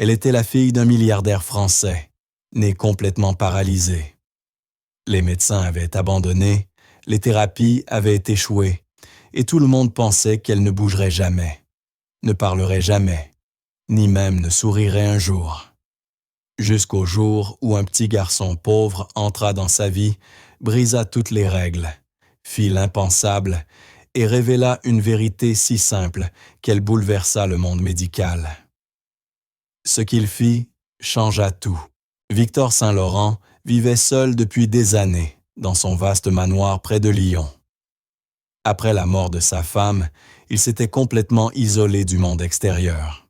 Elle était la fille d'un milliardaire français, né complètement paralysé. Les médecins avaient abandonné, les thérapies avaient échoué, et tout le monde pensait qu'elle ne bougerait jamais, ne parlerait jamais, ni même ne sourirait un jour. Jusqu'au jour où un petit garçon pauvre entra dans sa vie, brisa toutes les règles, fit l'impensable et révéla une vérité si simple qu'elle bouleversa le monde médical. Ce qu'il fit changea tout. Victor Saint-Laurent vivait seul depuis des années dans son vaste manoir près de Lyon. Après la mort de sa femme, il s'était complètement isolé du monde extérieur.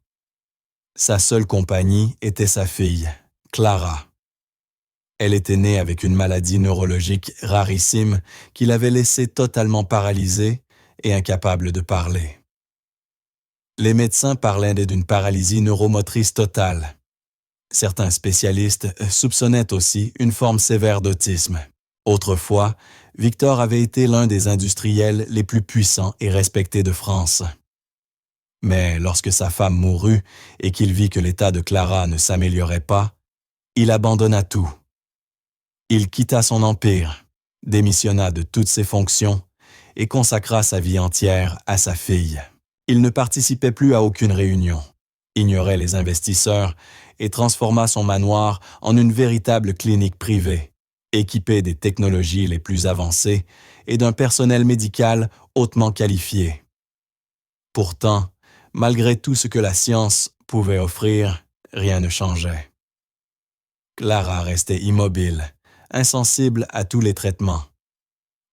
Sa seule compagnie était sa fille, Clara. Elle était née avec une maladie neurologique rarissime qui l'avait laissée totalement paralysée et incapable de parler. Les médecins parlaient d'une paralysie neuromotrice totale. Certains spécialistes soupçonnaient aussi une forme sévère d'autisme. Autrefois, Victor avait été l'un des industriels les plus puissants et respectés de France. Mais lorsque sa femme mourut et qu'il vit que l'état de Clara ne s'améliorait pas, il abandonna tout. Il quitta son empire, démissionna de toutes ses fonctions et consacra sa vie entière à sa fille. Il ne participait plus à aucune réunion, ignorait les investisseurs et transforma son manoir en une véritable clinique privée, équipée des technologies les plus avancées et d'un personnel médical hautement qualifié. Pourtant, malgré tout ce que la science pouvait offrir, rien ne changeait. Clara restait immobile, insensible à tous les traitements.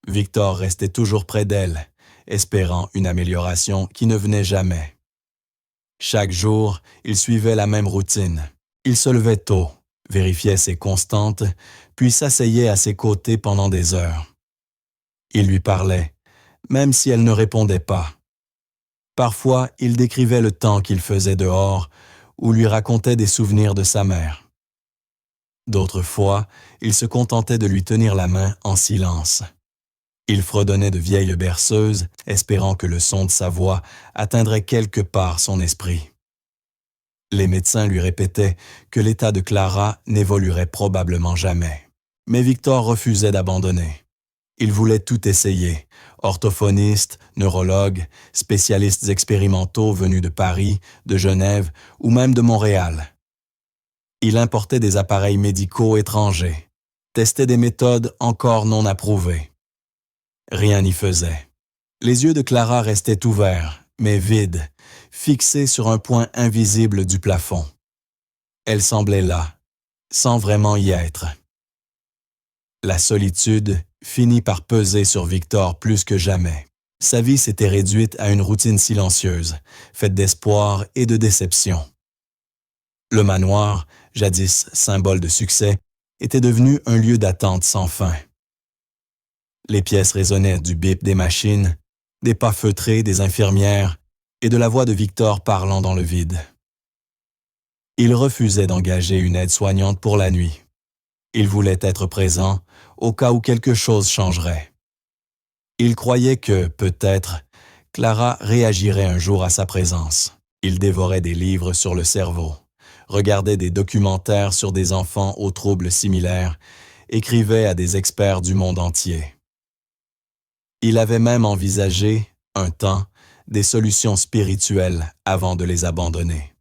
Victor restait toujours près d'elle, espérant une amélioration qui ne venait jamais. Chaque jour, il suivait la même routine. Il se levait tôt, vérifiait ses constantes, puis s'asseyait à ses côtés pendant des heures. Il lui parlait, même si elle ne répondait pas. Parfois, il décrivait le temps qu'il faisait dehors ou lui racontait des souvenirs de sa mère. D'autres fois, il se contentait de lui tenir la main en silence. Il fredonnait de vieilles berceuses, espérant que le son de sa voix atteindrait quelque part son esprit. Les médecins lui répétaient que l'état de Clara n'évoluerait probablement jamais. Mais Victor refusait d'abandonner. Il voulait tout essayer, orthophonistes, neurologues, spécialistes expérimentaux venus de Paris, de Genève ou même de Montréal. Il importait des appareils médicaux étrangers, testait des méthodes encore non approuvées. Rien n'y faisait. Les yeux de Clara restaient ouverts, mais vides, fixés sur un point invisible du plafond. Elle semblait là, sans vraiment y être. La solitude finit par peser sur Victor plus que jamais. Sa vie s'était réduite à une routine silencieuse, faite d'espoir et de déception. Le manoir, jadis symbole de succès, était devenu un lieu d'attente sans fin. Les pièces résonnaient du bip des machines, des pas feutrés des infirmières et de la voix de Victor parlant dans le vide. Il refusait d'engager une aide-soignante pour la nuit. Il voulait être présent au cas où quelque chose changerait. Il croyait que, peut-être, Clara réagirait un jour à sa présence. Il dévorait des livres sur le cerveau, regardait des documentaires sur des enfants aux troubles similaires, écrivait à des experts du monde entier. Il avait même envisagé, un temps, des solutions spirituelles avant de les abandonner.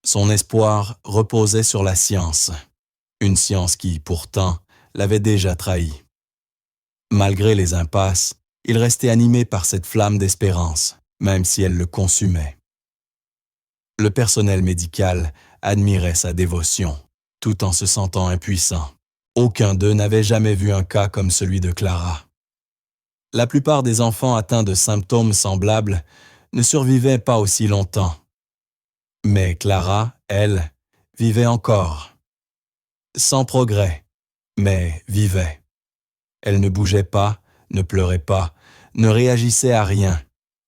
Son espoir reposait sur la science, une science qui, pourtant, l'avait déjà trahi. Malgré les impasses, il restait animé par cette flamme d'espérance, même si elle le consumait. Le personnel médical admirait sa dévotion, tout en se sentant impuissant. Aucun d'eux n'avait jamais vu un cas comme celui de Clara. La plupart des enfants atteints de symptômes semblables ne survivaient pas aussi longtemps. Mais Clara, elle, vivait encore. Sans progrès, mais vivait. Elle ne bougeait pas, ne pleurait pas, ne réagissait à rien.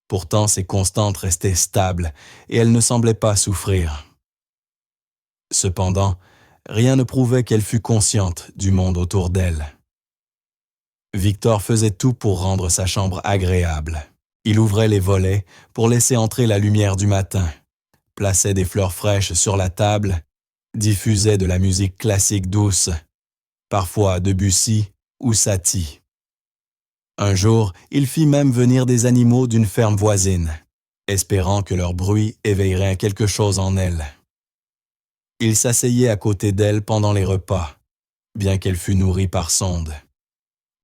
Pourtant, ses constantes restaient stables et elle ne semblait pas souffrir. Cependant, rien ne prouvait qu'elle fût consciente du monde autour d'elle. Victor faisait tout pour rendre sa chambre agréable. Il ouvrait les volets pour laisser entrer la lumière du matin, plaçait des fleurs fraîches sur la table, diffusait de la musique classique douce, parfois Debussy ou Satie. Un jour, il fit même venir des animaux d'une ferme voisine, espérant que leur bruit éveillerait quelque chose en elle. Il s'asseyait à côté d'elle pendant les repas, bien qu'elle fût nourrie par sonde.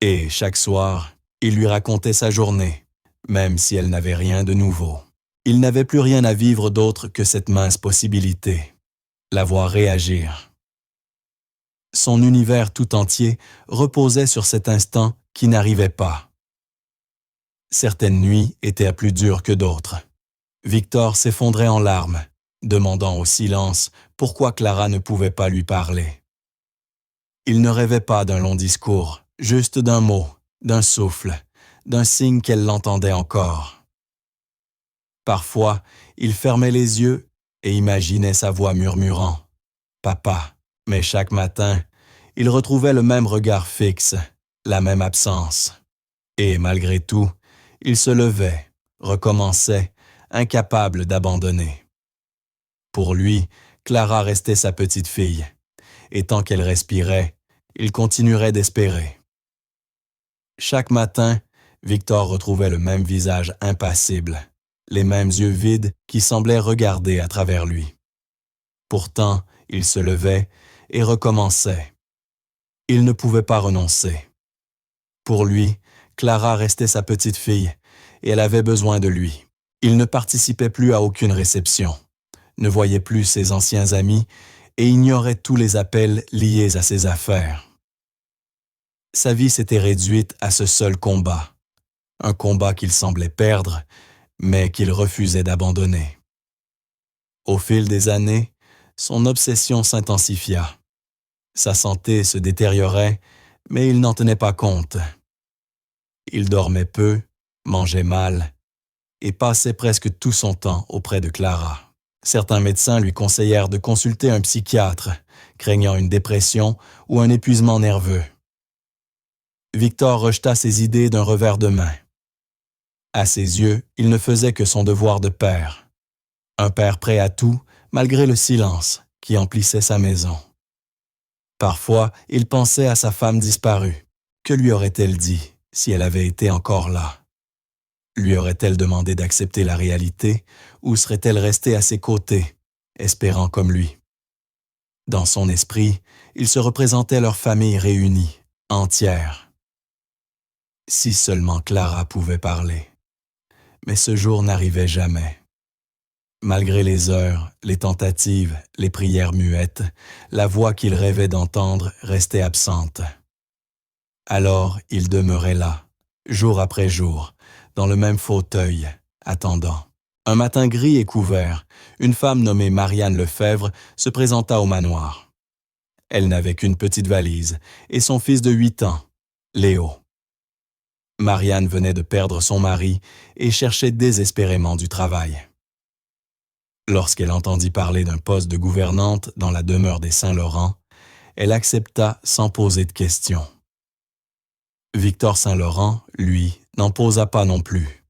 Et chaque soir, il lui racontait sa journée, même si elle n'avait rien de nouveau. Il n'avait plus rien à vivre d'autre que cette mince possibilité, la voir réagir. Son univers tout entier reposait sur cet instant qui n'arrivait pas. Certaines nuits étaient plus dures que d'autres. Victor s'effondrait en larmes, demandant au silence pourquoi Clara ne pouvait pas lui parler. Il ne rêvait pas d'un long discours, juste d'un mot, d'un souffle, d'un signe qu'elle l'entendait encore. Parfois, il fermait les yeux et imaginait sa voix murmurant « Papa », mais chaque matin, il retrouvait le même regard fixe, la même absence. Et malgré tout, il se levait, recommençait, incapable d'abandonner. Pour lui, Clara restait sa petite fille, et tant qu'elle respirait, il continuerait d'espérer. Chaque matin, Victor retrouvait le même visage impassible, les mêmes yeux vides qui semblaient regarder à travers lui. Pourtant, il se levait et recommençait. Il ne pouvait pas renoncer. Pour lui, Clara restait sa petite fille et elle avait besoin de lui. Il ne participait plus à aucune réception, ne voyait plus ses anciens amis et ignorait tous les appels liés à ses affaires. Sa vie s'était réduite à ce seul combat, un combat qu'il semblait perdre, mais qu'il refusait d'abandonner. Au fil des années, son obsession s'intensifia. Sa santé se détériorait, mais il n'en tenait pas compte. Il dormait peu, mangeait mal et passait presque tout son temps auprès de Clara. Certains médecins lui conseillèrent de consulter un psychiatre, craignant une dépression ou un épuisement nerveux. Victor rejeta ces idées d'un revers de main. À ses yeux, il ne faisait que son devoir de père. Un père prêt à tout, malgré le silence qui emplissait sa maison. Parfois, il pensait à sa femme disparue. Que lui aurait-elle dit si elle avait été encore là? Lui aurait-elle demandé d'accepter la réalité ou serait-elle restée à ses côtés, espérant comme lui? Dans son esprit, il se représentait leur famille réunie, entière. Si seulement Clara pouvait parler. Mais ce jour n'arrivait jamais. Malgré les heures, les tentatives, les prières muettes, la voix qu'il rêvait d'entendre restait absente. Alors il demeurait là, jour après jour, dans le même fauteuil, attendant. Un matin gris et couvert, une femme nommée Marianne Lefebvre se présenta au manoir. Elle n'avait qu'une petite valise et son fils de 8 ans, Léo. Marianne venait de perdre son mari et cherchait désespérément du travail. Lorsqu'elle entendit parler d'un poste de gouvernante dans la demeure des Saint-Laurent, elle accepta sans poser de questions. Victor Saint-Laurent, lui, n'en posa pas non plus.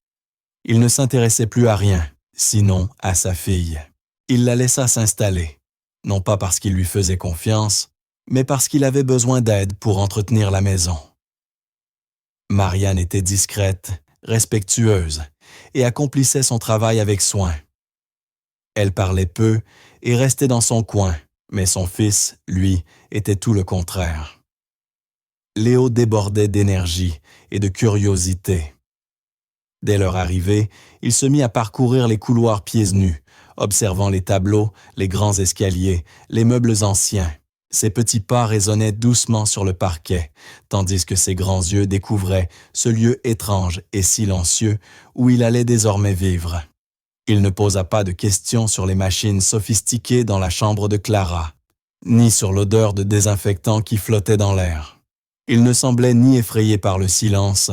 Il ne s'intéressait plus à rien, sinon à sa fille. Il la laissa s'installer, non pas parce qu'il lui faisait confiance, mais parce qu'il avait besoin d'aide pour entretenir la maison. Marianne était discrète, respectueuse, et accomplissait son travail avec soin. Elle parlait peu et restait dans son coin, mais son fils, lui, était tout le contraire. Léo débordait d'énergie et de curiosité. Dès leur arrivée, il se mit à parcourir les couloirs pieds nus, observant les tableaux, les grands escaliers, les meubles anciens. Ses petits pas résonnaient doucement sur le parquet, tandis que ses grands yeux découvraient ce lieu étrange et silencieux où il allait désormais vivre. Il ne posa pas de questions sur les machines sophistiquées dans la chambre de Clara, ni sur l'odeur de désinfectant qui flottait dans l'air. Il ne semblait ni effrayé par le silence,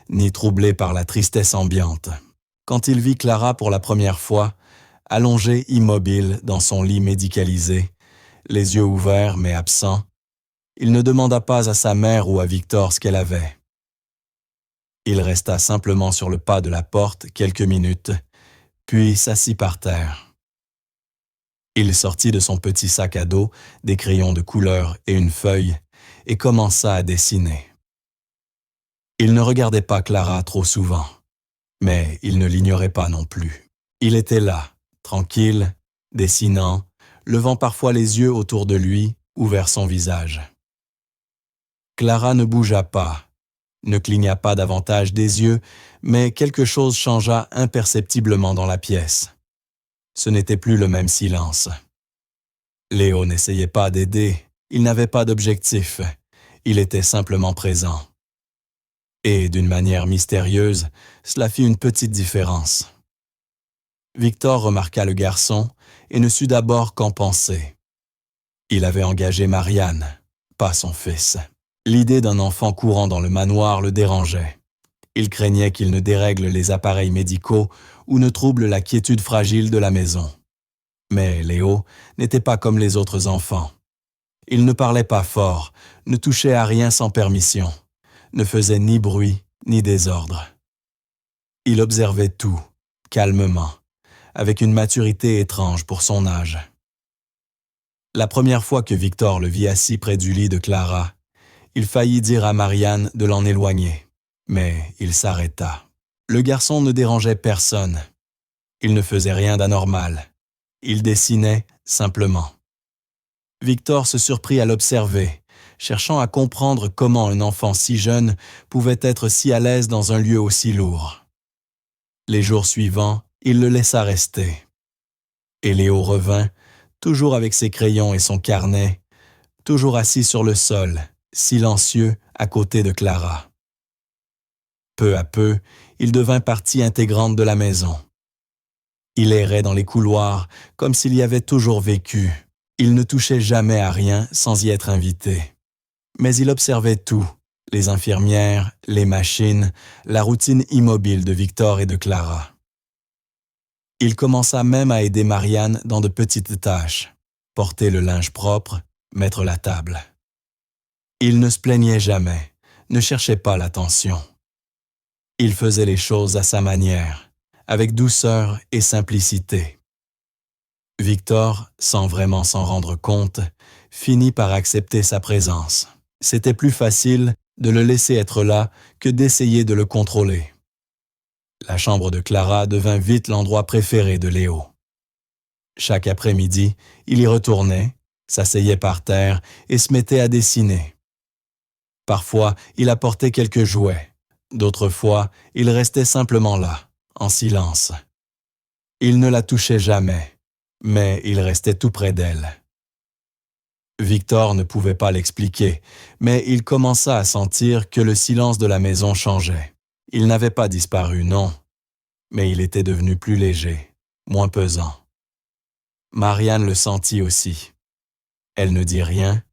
ni troublé par la tristesse ambiante. Quand il vit Clara pour la première fois, allongée immobile dans son lit médicalisé, les yeux ouverts mais absents, il ne demanda pas à sa mère ou à Victor ce qu'elle avait. Il resta simplement sur le pas de la porte quelques minutes, puis s'assit par terre. Il sortit de son petit sac à dos des crayons de couleur et une feuille et commença à dessiner. Il ne regardait pas Clara trop souvent, mais il ne l'ignorait pas non plus. Il était là, tranquille, dessinant, levant parfois les yeux autour de lui ou vers son visage. Clara ne bougea pas, ne cligna pas davantage des yeux, mais quelque chose changea imperceptiblement dans la pièce. Ce n'était plus le même silence. Léo n'essayait pas d'aider, il n'avait pas d'objectif, il était simplement présent. Et d'une manière mystérieuse, cela fit une petite différence. Victor remarqua le garçon et ne sut d'abord qu'en penser. Il avait engagé Marianne, pas son fils. L'idée d'un enfant courant dans le manoir le dérangeait. Il craignait qu'il ne dérègle les appareils médicaux ou ne trouble la quiétude fragile de la maison. Mais Léo n'était pas comme les autres enfants. Il ne parlait pas fort, ne touchait à rien sans permission, ne faisait ni bruit ni désordre. Il observait tout, calmement, avec une maturité étrange pour son âge. La première fois que Victor le vit assis près du lit de Clara, il faillit dire à Marianne de l'en éloigner, mais il s'arrêta. Le garçon ne dérangeait personne. Il ne faisait rien d'anormal. Il dessinait simplement. Victor se surprit à l'observer, cherchant à comprendre comment un enfant si jeune pouvait être si à l'aise dans un lieu aussi lourd. Les jours suivants, il le laissa rester. Et Léo revint, toujours avec ses crayons et son carnet, toujours assis sur le sol, silencieux à côté de Clara. Peu à peu, il devint partie intégrante de la maison. Il errait dans les couloirs comme s'il y avait toujours vécu. Il ne touchait jamais à rien sans y être invité. Mais il observait tout, les infirmières, les machines, la routine immobile de Victor et de Clara. Il commença même à aider Marianne dans de petites tâches, porter le linge propre, mettre la table. Il ne se plaignait jamais, ne cherchait pas l'attention. Il faisait les choses à sa manière, avec douceur et simplicité. Victor, sans vraiment s'en rendre compte, finit par accepter sa présence. C'était plus facile de le laisser être là que d'essayer de le contrôler. La chambre de Clara devint vite l'endroit préféré de Léo. Chaque après-midi, il y retournait, s'asseyait par terre et se mettait à dessiner. Parfois, il apportait quelques jouets. D'autres fois, il restait simplement là, en silence. Il ne la touchait jamais, mais il restait tout près d'elle. Victor ne pouvait pas l'expliquer, mais il commença à sentir que le silence de la maison changeait. Il n'avait pas disparu, non, mais il était devenu plus léger, moins pesant. Marianne le sentit aussi. Elle ne dit rien,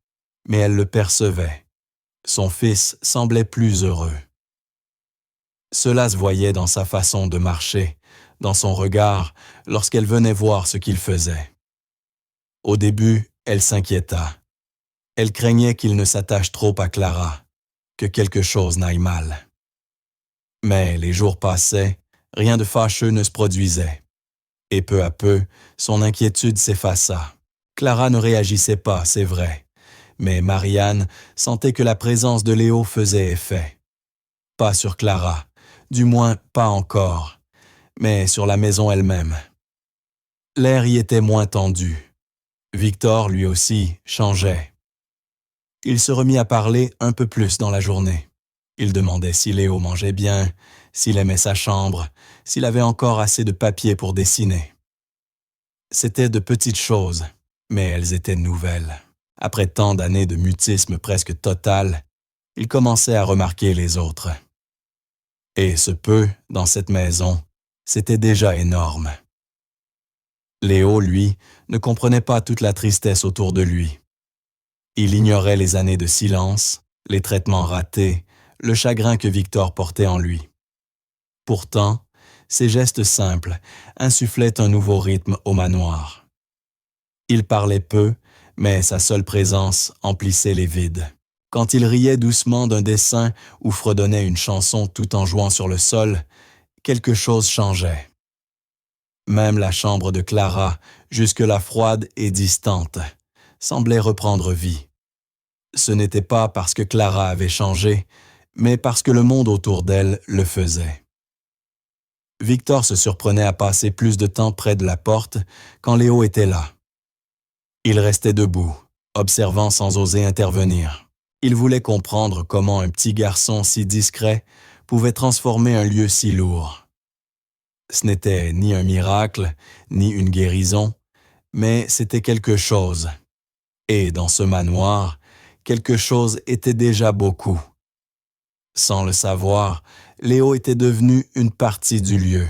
mais elle le percevait. Son fils semblait plus heureux. Cela se voyait dans sa façon de marcher, dans son regard, lorsqu'elle venait voir ce qu'il faisait. Au début, elle s'inquiéta. Elle craignait qu'il ne s'attache trop à Clara, que quelque chose n'aille mal. Mais les jours passaient, rien de fâcheux ne se produisait. Et peu à peu, son inquiétude s'effaça. Clara ne réagissait pas, c'est vrai, mais Marianne sentait que la présence de Léo faisait effet. Pas sur Clara, du moins pas encore, mais sur la maison elle-même. L'air y était moins tendu. Victor, lui aussi, changeait. Il se remit à parler un peu plus dans la journée. Il demandait si Léo mangeait bien, s'il aimait sa chambre, s'il avait encore assez de papier pour dessiner. C'étaient de petites choses, mais elles étaient nouvelles. Après tant d'années de mutisme presque total, il commençait à remarquer les autres. Et ce peu, dans cette maison, c'était déjà énorme. Léo, lui, ne comprenait pas toute la tristesse autour de lui. Il ignorait les années de silence, les traitements ratés, le chagrin que Victor portait en lui. Pourtant, ses gestes simples insufflaient un nouveau rythme au manoir. Il parlait peu, mais sa seule présence emplissait les vides. Quand il riait doucement d'un dessin ou fredonnait une chanson tout en jouant sur le sol, quelque chose changeait. Même la chambre de Clara, jusque-là froide et distante, semblait reprendre vie. Ce n'était pas parce que Clara avait changé, mais parce que le monde autour d'elle le faisait. Victor se surprenait à passer plus de temps près de la porte quand Léo était là. Il restait debout, observant sans oser intervenir. Il voulait comprendre comment un petit garçon si discret pouvait transformer un lieu si lourd. Ce n'était ni un miracle, ni une guérison, mais c'était quelque chose. Et dans ce manoir, quelque chose était déjà beaucoup. Sans le savoir, Léo était devenu une partie du lieu,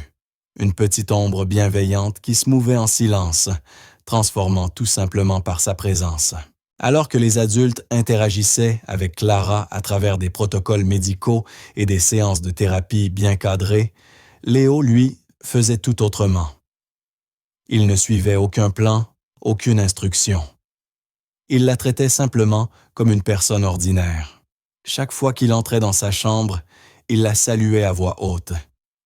une petite ombre bienveillante qui se mouvait en silence, transformant tout simplement par sa présence. Alors que les adultes interagissaient avec Clara à travers des protocoles médicaux et des séances de thérapie bien cadrées, Léo, lui, faisait tout autrement. Il ne suivait aucun plan, aucune instruction. Il la traitait simplement comme une personne ordinaire. Chaque fois qu'il entrait dans sa chambre, il la saluait à voix haute,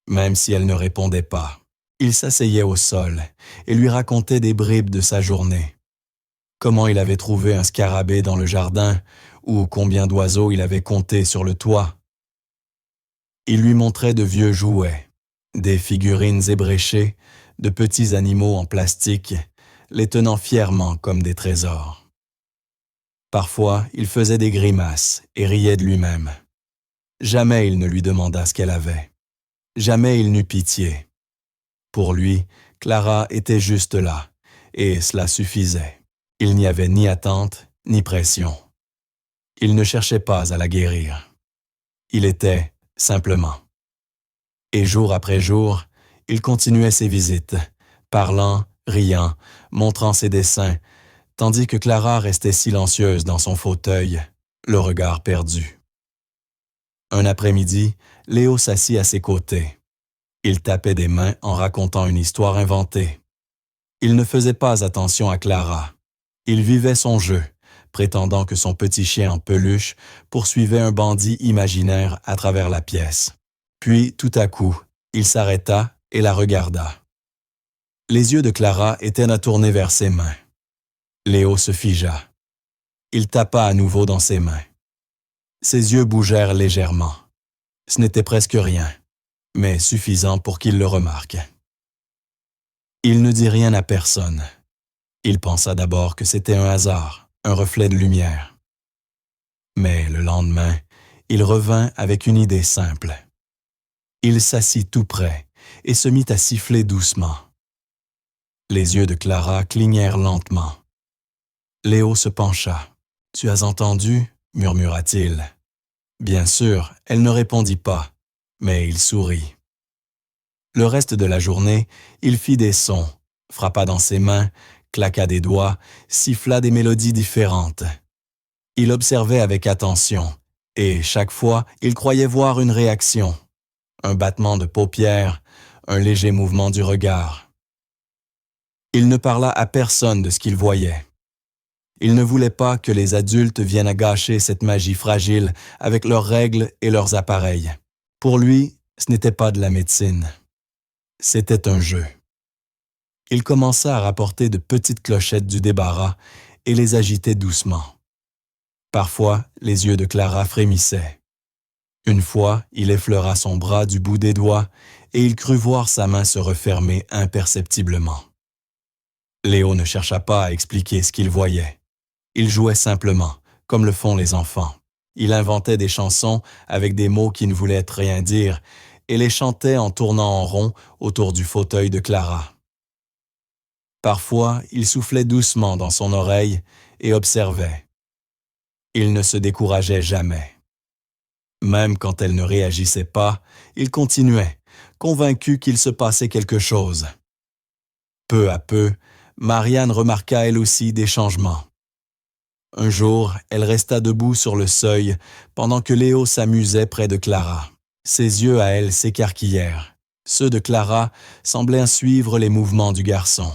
même si elle ne répondait pas. Il s'asseyait au sol et lui racontait des bribes de sa journée. Comment il avait trouvé un scarabée dans le jardin ou combien d'oiseaux il avait compté sur le toit. Il lui montrait de vieux jouets, des figurines ébréchées, de petits animaux en plastique, les tenant fièrement comme des trésors. Parfois, il faisait des grimaces et riait de lui-même. Jamais il ne lui demanda ce qu'elle avait. Jamais il n'eut pitié. Pour lui, Clara était juste là, et cela suffisait. Il n'y avait ni attente, ni pression. Il ne cherchait pas à la guérir. Il était simplement. Et jour après jour, il continuait ses visites, parlant, riant, montrant ses dessins, tandis que Clara restait silencieuse dans son fauteuil, le regard perdu. Un après-midi, Léo s'assit à ses côtés. Il tapait des mains en racontant une histoire inventée. Il ne faisait pas attention à Clara. Il vivait son jeu, prétendant que son petit chien en peluche poursuivait un bandit imaginaire à travers la pièce. Puis, tout à coup, il s'arrêta et la regarda. Les yeux de Clara étaient tournés vers ses mains. Léo se figea. Il tapa à nouveau dans ses mains. Ses yeux bougèrent légèrement. Ce n'était presque rien, mais suffisant pour qu'il le remarque. Il ne dit rien à personne. Il pensa d'abord que c'était un hasard, un reflet de lumière. Mais le lendemain, il revint avec une idée simple. Il s'assit tout près et se mit à siffler doucement. Les yeux de Clara clignèrent lentement. Léo se pencha. « Tu as entendu ?» murmura-t-il. Bien sûr, elle ne répondit pas, mais il sourit. Le reste de la journée, il fit des sons, frappa dans ses mains, claqua des doigts, siffla des mélodies différentes. Il observait avec attention, et chaque fois, il croyait voir une réaction, un battement de paupières, un léger mouvement du regard. Il ne parla à personne de ce qu'il voyait. Il ne voulait pas que les adultes viennent à gâcher cette magie fragile avec leurs règles et leurs appareils. Pour lui, ce n'était pas de la médecine. C'était un jeu. Il commença à rapporter de petites clochettes du débarras et les agitait doucement. Parfois, les yeux de Clara frémissaient. Une fois, il effleura son bras du bout des doigts et il crut voir sa main se refermer imperceptiblement. Léo ne chercha pas à expliquer ce qu'il voyait. Il jouait simplement, comme le font les enfants. Il inventait des chansons avec des mots qui ne voulaient rien dire et les chantait en tournant en rond autour du fauteuil de Clara. Parfois, il soufflait doucement dans son oreille et observait. Il ne se décourageait jamais. Même quand elle ne réagissait pas, il continuait, convaincu qu'il se passait quelque chose. Peu à peu, Marianne remarqua elle aussi des changements. Un jour, elle resta debout sur le seuil pendant que Léo s'amusait près de Clara. Ses yeux à elle s'écarquillèrent. Ceux de Clara semblaient suivre les mouvements du garçon.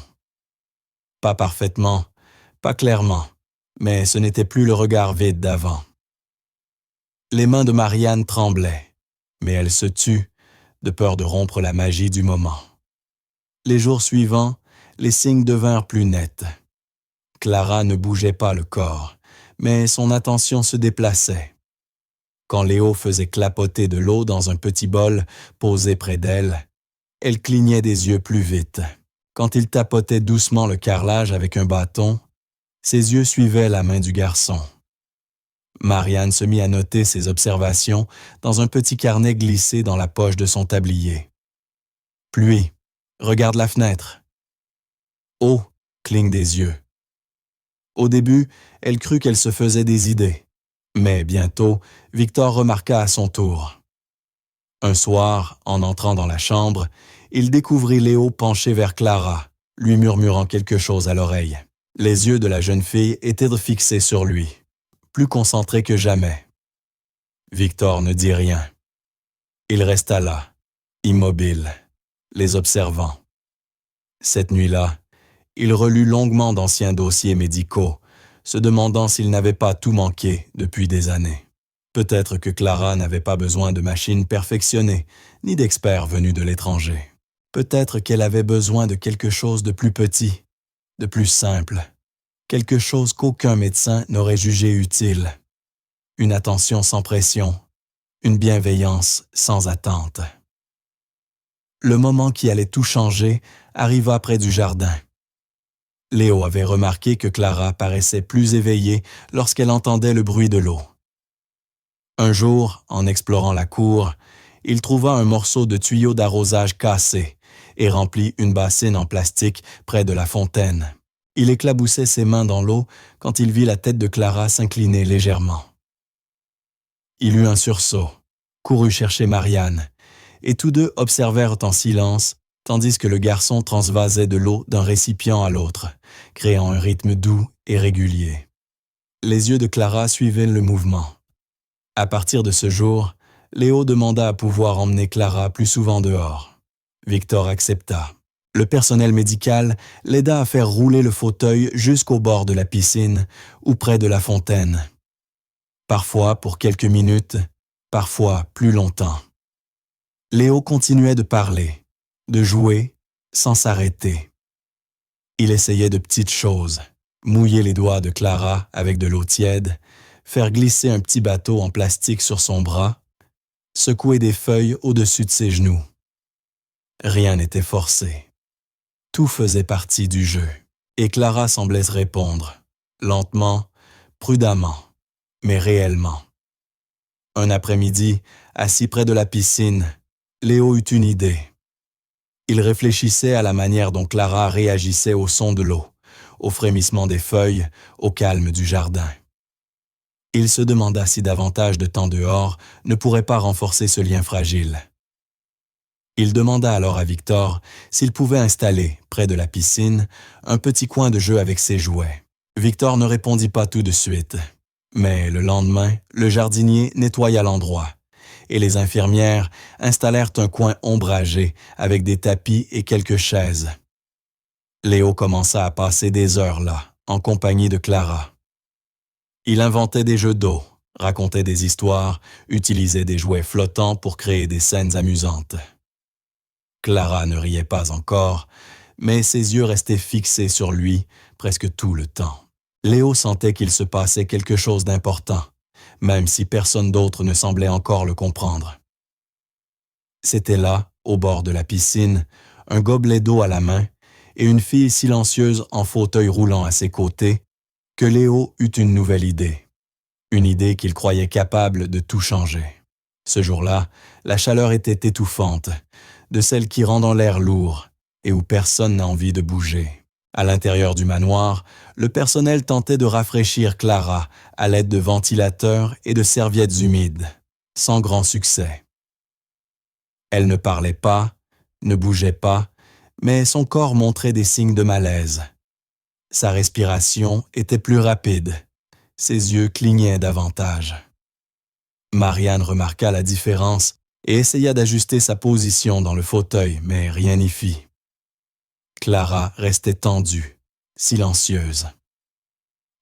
Pas parfaitement, pas clairement, mais ce n'était plus le regard vide d'avant. Les mains de Marianne tremblaient, mais elle se tut, de peur de rompre la magie du moment. Les jours suivants, les signes devinrent plus nets. Clara ne bougeait pas le corps, mais son attention se déplaçait. Quand Léo faisait clapoter de l'eau dans un petit bol posé près d'elle, elle clignait des yeux plus vite. Quand il tapotait doucement le carrelage avec un bâton, ses yeux suivaient la main du garçon. Marianne se mit à noter ses observations dans un petit carnet glissé dans la poche de son tablier. Pluie, regarde la fenêtre. Eau, cligne des yeux. Au début, elle crut qu'elle se faisait des idées. Mais bientôt, Victor remarqua à son tour. Un soir, en entrant dans la chambre, il découvrit Léo penché vers Clara, lui murmurant quelque chose à l'oreille. Les yeux de la jeune fille étaient fixés sur lui, plus concentrés que jamais. Victor ne dit rien. Il resta là, immobile, les observant. Cette nuit-là, il relut longuement d'anciens dossiers médicaux, se demandant s'il n'avait pas tout manqué depuis des années. Peut-être que Clara n'avait pas besoin de machines perfectionnées, ni d'experts venus de l'étranger. Peut-être qu'elle avait besoin de quelque chose de plus petit, de plus simple, quelque chose qu'aucun médecin n'aurait jugé utile. Une attention sans pression, une bienveillance sans attente. Le moment qui allait tout changer arriva près du jardin. Léo avait remarqué que Clara paraissait plus éveillée lorsqu'elle entendait le bruit de l'eau. Un jour, en explorant la cour, il trouva un morceau de tuyau d'arrosage cassé et remplit une bassine en plastique près de la fontaine. Il éclaboussait ses mains dans l'eau quand il vit la tête de Clara s'incliner légèrement. Il eut un sursaut, courut chercher Marianne, et tous deux observèrent en silence, tandis que le garçon transvasait de l'eau d'un récipient à l'autre, créant un rythme doux et régulier. Les yeux de Clara suivaient le mouvement. À partir de ce jour, Léo demanda à pouvoir emmener Clara plus souvent dehors. Victor accepta. Le personnel médical l'aida à faire rouler le fauteuil jusqu'au bord de la piscine ou près de la fontaine. Parfois pour quelques minutes, parfois plus longtemps. Léo continuait de parler, de jouer, sans s'arrêter. Il essayait de petites choses, mouiller les doigts de Clara avec de l'eau tiède, faire glisser un petit bateau en plastique sur son bras, secouer des feuilles au-dessus de ses genoux. Rien n'était forcé. Tout faisait partie du jeu, et Clara semblait se répondre, lentement, prudemment, mais réellement. Un après-midi, assis près de la piscine, Léo eut une idée. Il réfléchissait à la manière dont Clara réagissait au son de l'eau, au frémissement des feuilles, au calme du jardin. Il se demanda si davantage de temps dehors ne pourrait pas renforcer ce lien fragile. Il demanda alors à Victor s'il pouvait installer, près de la piscine, un petit coin de jeu avec ses jouets. Victor ne répondit pas tout de suite. Mais le lendemain, le jardinier nettoya l'endroit, et les infirmières installèrent un coin ombragé avec des tapis et quelques chaises. Léo commença à passer des heures là, en compagnie de Clara. Il inventait des jeux d'eau, racontait des histoires, utilisait des jouets flottants pour créer des scènes amusantes. Clara ne riait pas encore, mais ses yeux restaient fixés sur lui presque tout le temps. Léo sentait qu'il se passait quelque chose d'important, même si personne d'autre ne semblait encore le comprendre. C'était là, au bord de la piscine, un gobelet d'eau à la main et une fille silencieuse en fauteuil roulant à ses côtés, que Léo eut une nouvelle idée. Une idée qu'il croyait capable de tout changer. Ce jour-là, la chaleur était étouffante, de celle qui rend dans l'air lourd et où personne n'a envie de bouger. À l'intérieur du manoir, le personnel tentait de rafraîchir Clara à l'aide de ventilateurs et de serviettes humides, sans grand succès. Elle ne parlait pas, ne bougeait pas, mais son corps montrait des signes de malaise. Sa respiration était plus rapide, ses yeux clignaient davantage. Marianne remarqua la différence et essaya d'ajuster sa position dans le fauteuil, mais rien n'y fit. Clara restait tendue, silencieuse.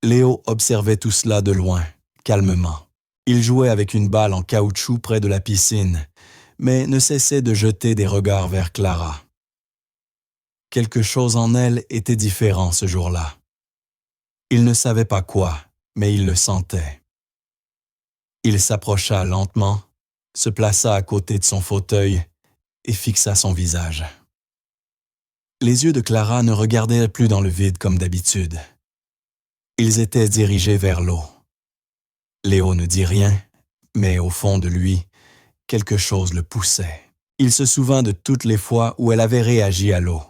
Léo observait tout cela de loin, calmement. Il jouait avec une balle en caoutchouc près de la piscine, mais ne cessait de jeter des regards vers Clara. Quelque chose en elle était différent ce jour-là. Il ne savait pas quoi, mais il le sentait. Il s'approcha lentement, se plaça à côté de son fauteuil et fixa son visage. Les yeux de Clara ne regardaient plus dans le vide comme d'habitude. Ils étaient dirigés vers l'eau. Léo ne dit rien, mais au fond de lui, quelque chose le poussait. Il se souvint de toutes les fois où elle avait réagi à l'eau.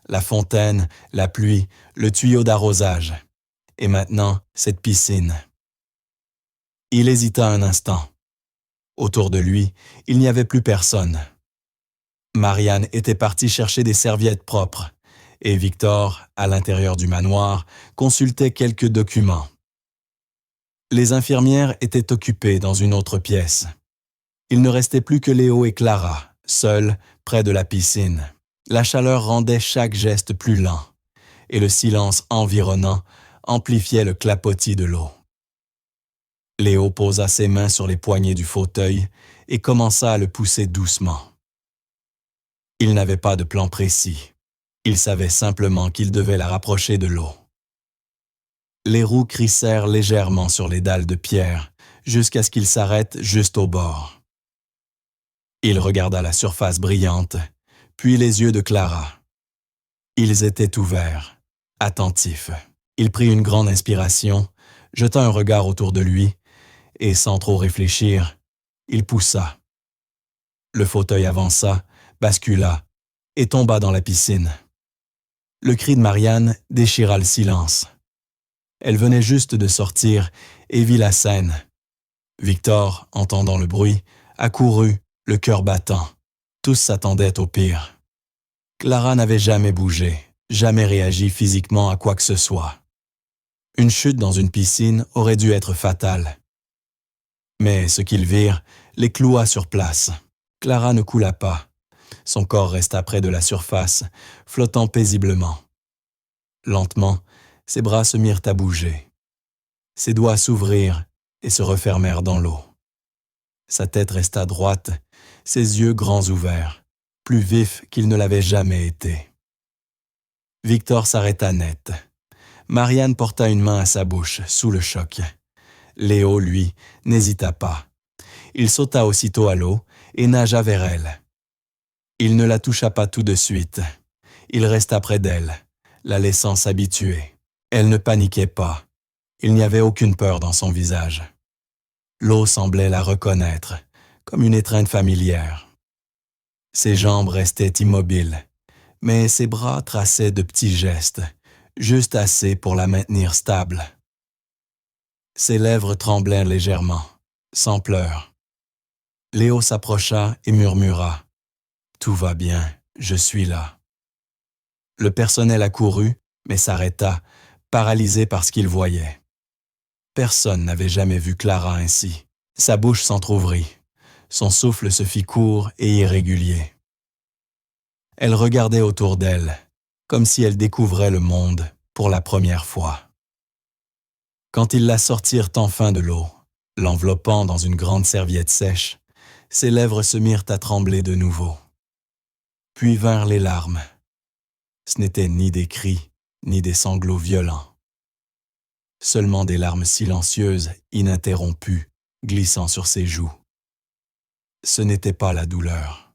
La fontaine, la pluie, le tuyau d'arrosage. Et maintenant, cette piscine. Il hésita un instant. Autour de lui, il n'y avait plus personne. Marianne était partie chercher des serviettes propres, et Victor, à l'intérieur du manoir, consultait quelques documents. Les infirmières étaient occupées dans une autre pièce. Il ne restait plus que Léo et Clara, seuls, près de la piscine. La chaleur rendait chaque geste plus lent, et le silence environnant amplifiait le clapotis de l'eau. Léo posa ses mains sur les poignées du fauteuil et commença à le pousser doucement. Il n'avait pas de plan précis. Il savait simplement qu'il devait la rapprocher de l'eau. Les roues crissèrent légèrement sur les dalles de pierre jusqu'à ce qu'il s'arrête juste au bord. Il regarda la surface brillante, puis les yeux de Clara. Ils étaient ouverts, attentifs. Il prit une grande inspiration, jeta un regard autour de lui, et sans trop réfléchir, il poussa. Le fauteuil avança, bascula, et tomba dans la piscine. Le cri de Marianne déchira le silence. Elle venait juste de sortir et vit la scène. Victor, entendant le bruit, accourut, le cœur battant. Tous s'attendaient au pire. Clara n'avait jamais bougé, jamais réagi physiquement à quoi que ce soit. Une chute dans une piscine aurait dû être fatale. Mais ce qu'ils virent les cloua sur place. Clara ne coula pas. Son corps resta près de la surface, flottant paisiblement. Lentement, ses bras se mirent à bouger. Ses doigts s'ouvrirent et se refermèrent dans l'eau. Sa tête resta droite, ses yeux grands ouverts, plus vifs qu'ils ne l'avaient jamais été. Victor s'arrêta net. Marianne porta une main à sa bouche, sous le choc. Léo, lui, n'hésita pas. Il sauta aussitôt à l'eau et nagea vers elle. Il ne la toucha pas tout de suite. Il resta près d'elle, la laissant s'habituer. Elle ne paniquait pas. Il n'y avait aucune peur dans son visage. L'eau semblait la reconnaître, comme une étreinte familière. Ses jambes restaient immobiles, mais ses bras traçaient de petits gestes, juste assez pour la maintenir stable. Ses lèvres tremblèrent légèrement, sans pleurs. Léo s'approcha et murmura « Tout va bien, je suis là ». Le personnel accourut, mais s'arrêta, paralysé par ce qu'il voyait. Personne n'avait jamais vu Clara ainsi. Sa bouche s'entr'ouvrit. Son souffle se fit court et irrégulier. Elle regardait autour d'elle, comme si elle découvrait le monde pour la première fois. Quand ils la sortirent enfin de l'eau, l'enveloppant dans une grande serviette sèche, ses lèvres se mirent à trembler de nouveau. Puis vinrent les larmes. Ce n'étaient ni des cris, ni des sanglots violents. Seulement des larmes silencieuses, ininterrompues, glissant sur ses joues. Ce n'était pas la douleur,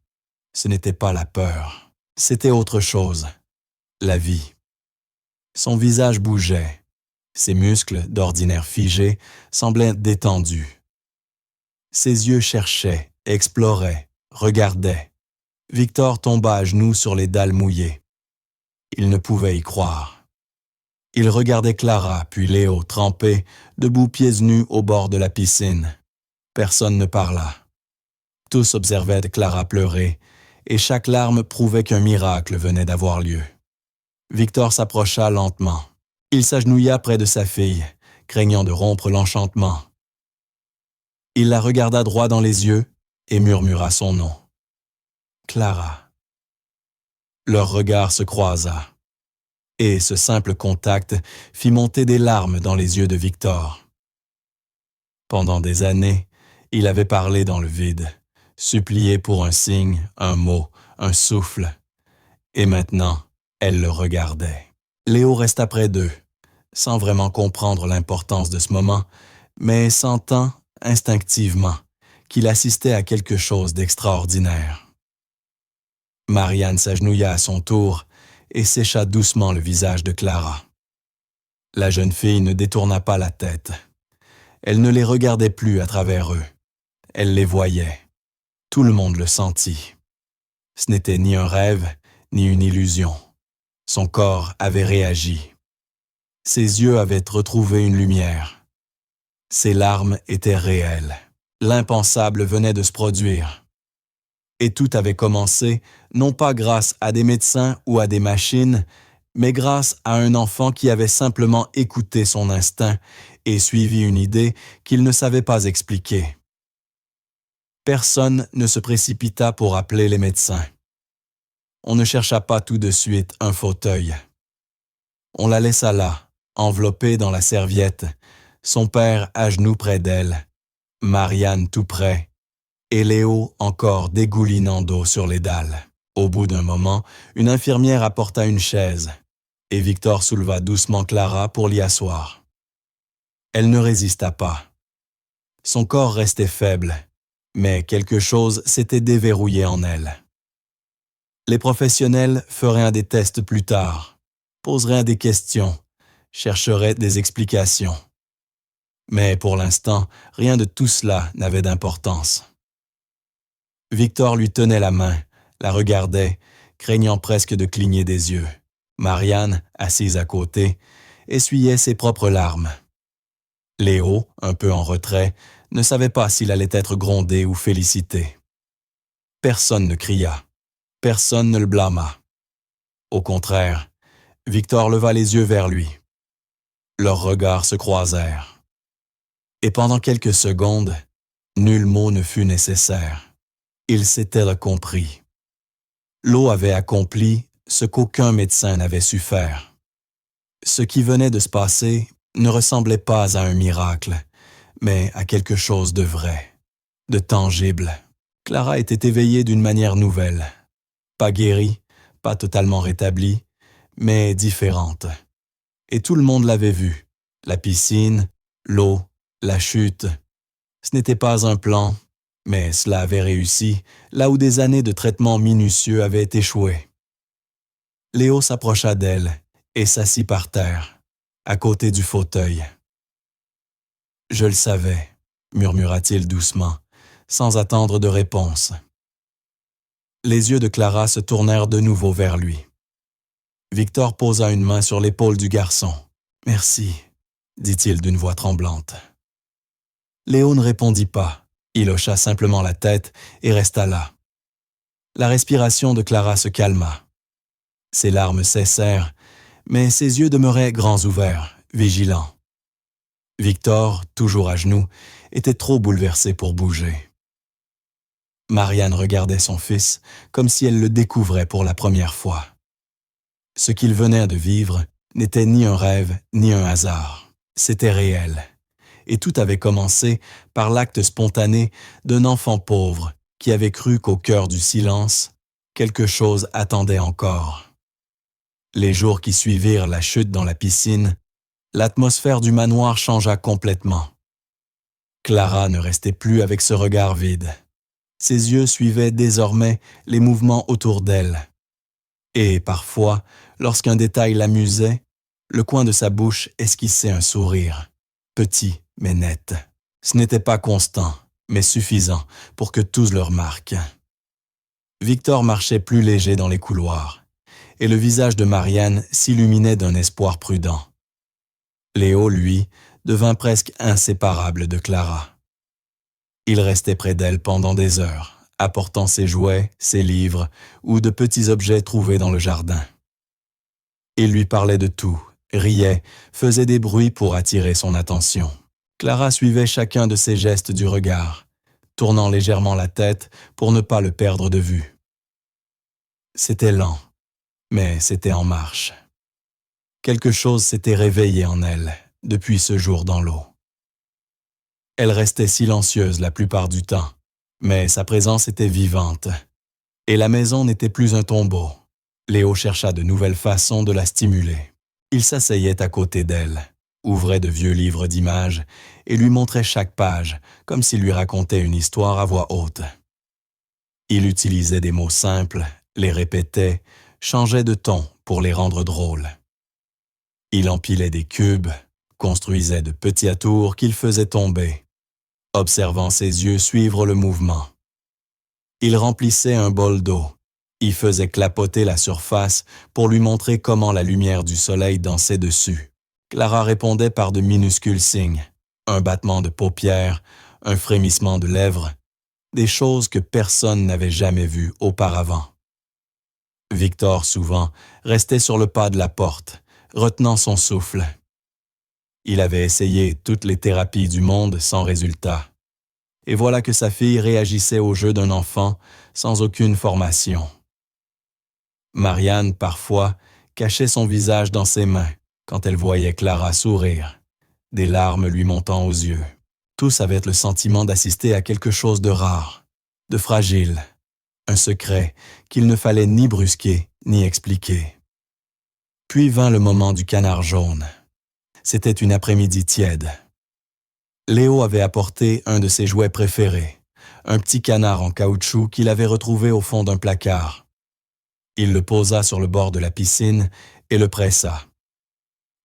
ce n'était pas la peur, c'était autre chose, la vie. Son visage bougeait, ses muscles, d'ordinaire figés, semblaient détendus. Ses yeux cherchaient, exploraient, regardaient. Victor tomba à genoux sur les dalles mouillées. Il ne pouvait y croire. Il regardait Clara, puis Léo, trempés, debout pieds nus au bord de la piscine. Personne ne parla. Tous observaient Clara pleurer, et chaque larme prouvait qu'un miracle venait d'avoir lieu. Victor s'approcha lentement. Il s'agenouilla près de sa fille, craignant de rompre l'enchantement. Il la regarda droit dans les yeux et murmura son nom. Clara. Leur regard se croisa, et ce simple contact fit monter des larmes dans les yeux de Victor. Pendant des années, il avait parlé dans le vide, supplié pour un signe, un mot, un souffle. Et maintenant, Elle le regardait. Léo resta près d'eux, sans vraiment comprendre l'importance de ce moment, mais sentant, instinctivement, qu'il assistait à quelque chose d'extraordinaire. Marianne s'agenouilla à son tour et sécha doucement le visage de Clara. La jeune fille ne détourna pas la tête. Elle ne les regardait plus à travers eux. Elle les voyait. Tout le monde le sentit. Ce n'était ni un rêve, ni une illusion. Son corps avait réagi. Ses yeux avaient retrouvé une lumière. Ses larmes étaient réelles. L'impensable venait de se produire. Et tout avait commencé, non pas grâce à des médecins ou à des machines, mais grâce à un enfant qui avait simplement écouté son instinct et suivi une idée qu'il ne savait pas expliquer. Personne ne se précipita pour appeler les médecins. On ne chercha pas tout de suite un fauteuil. On la laissa là, enveloppée dans la serviette, son père à genoux près d'elle, Marianne tout près, et Léo encore dégoulinant d'eau sur les dalles. Au bout d'un moment, une infirmière apporta une chaise, et Victor souleva doucement Clara pour l'y asseoir. Elle ne résista pas. Son corps restait faible, mais quelque chose s'était déverrouillé en elle. Les professionnels feraient un des tests plus tard, poseraient des questions, chercheraient des explications. Mais pour l'instant, rien de tout cela n'avait d'importance. Victor lui tenait la main, la regardait, craignant presque de cligner des yeux. Marianne, assise à côté, essuyait ses propres larmes. Léo, un peu en retrait, ne savait pas s'il allait être grondé ou félicité. Personne ne cria. Personne ne le blâma. Au contraire, Victor leva les yeux vers lui. Leurs regards se croisèrent. Et pendant quelques secondes, nul mot ne fut nécessaire. Ils s'étaient compris. L'eau avait accompli ce qu'aucun médecin n'avait su faire. Ce qui venait de se passer ne ressemblait pas à un miracle, mais à quelque chose de vrai, de tangible. Clara était éveillée d'une manière nouvelle. Pas guérie, pas totalement rétablie, mais différente. Et tout le monde l'avait vue. La piscine, l'eau, la chute. Ce n'était pas un plan, mais cela avait réussi, là où des années de traitement minutieux avaient échoué. Léo s'approcha d'elle et s'assit par terre, à côté du fauteuil. « Je le savais », murmura-t-il doucement, sans attendre de réponse. Les yeux de Clara se tournèrent de nouveau vers lui. Victor posa une main sur l'épaule du garçon. « Merci », dit-il d'une voix tremblante. Léo ne répondit pas. Il hocha simplement la tête et resta là. La respiration de Clara se calma. Ses larmes cessèrent, mais ses yeux demeuraient grands ouverts, vigilants. Victor, toujours à genoux, était trop bouleversé pour bouger. Marianne regardait son fils comme si elle le découvrait pour la première fois. Ce qu'il venait de vivre n'était ni un rêve ni un hasard. C'était réel. Et tout avait commencé par l'acte spontané d'un enfant pauvre qui avait cru qu'au cœur du silence, quelque chose attendait encore. Les jours qui suivirent la chute dans la piscine, l'atmosphère du manoir changea complètement. Clara ne restait plus avec ce regard vide. Ses yeux suivaient désormais les mouvements autour d'elle. Et parfois, lorsqu'un détail l'amusait, le coin de sa bouche esquissait un sourire, petit mais net. Ce n'était pas constant, mais suffisant pour que tous le remarquent. Victor marchait plus léger dans les couloirs, et le visage de Marianne s'illuminait d'un espoir prudent. Léo, lui, devint presque inséparable de Clara. Il restait près d'elle pendant des heures, apportant ses jouets, ses livres ou de petits objets trouvés dans le jardin. Il lui parlait de tout, riait, faisait des bruits pour attirer son attention. Clara suivait chacun de ses gestes du regard, tournant légèrement la tête pour ne pas le perdre de vue. C'était lent, mais c'était en marche. Quelque chose s'était réveillé en elle depuis ce jour dans l'eau. Elle restait silencieuse la plupart du temps, mais sa présence était vivante, et la maison n'était plus un tombeau. Léo chercha de nouvelles façons de la stimuler. Il s'asseyait à côté d'elle, ouvrait de vieux livres d'images et lui montrait chaque page, comme s'il lui racontait une histoire à voix haute. Il utilisait des mots simples, les répétait, changeait de ton pour les rendre drôles. Il empilait des cubes, construisait de petits atours qu'il faisait tomber, observant ses yeux suivre le mouvement. Il remplissait un bol d'eau, y faisait clapoter la surface pour lui montrer comment la lumière du soleil dansait dessus. Clara répondait par de minuscules signes, un battement de paupières, un frémissement de lèvres, des choses que personne n'avait jamais vues auparavant. Victor, souvent, restait sur le pas de la porte, retenant son souffle. Il avait essayé toutes les thérapies du monde sans résultat. Et voilà que sa fille réagissait au jeu d'un enfant sans aucune formation. Marianne, parfois, cachait son visage dans ses mains quand elle voyait Clara sourire, des larmes lui montant aux yeux. Tous avaient le sentiment d'assister à quelque chose de rare, de fragile, un secret qu'il ne fallait ni brusquer ni expliquer. Puis vint le moment du canard jaune. C'était une après-midi tiède. Léo avait apporté un de ses jouets préférés, un petit canard en caoutchouc qu'il avait retrouvé au fond d'un placard. Il le posa sur le bord de la piscine et le pressa.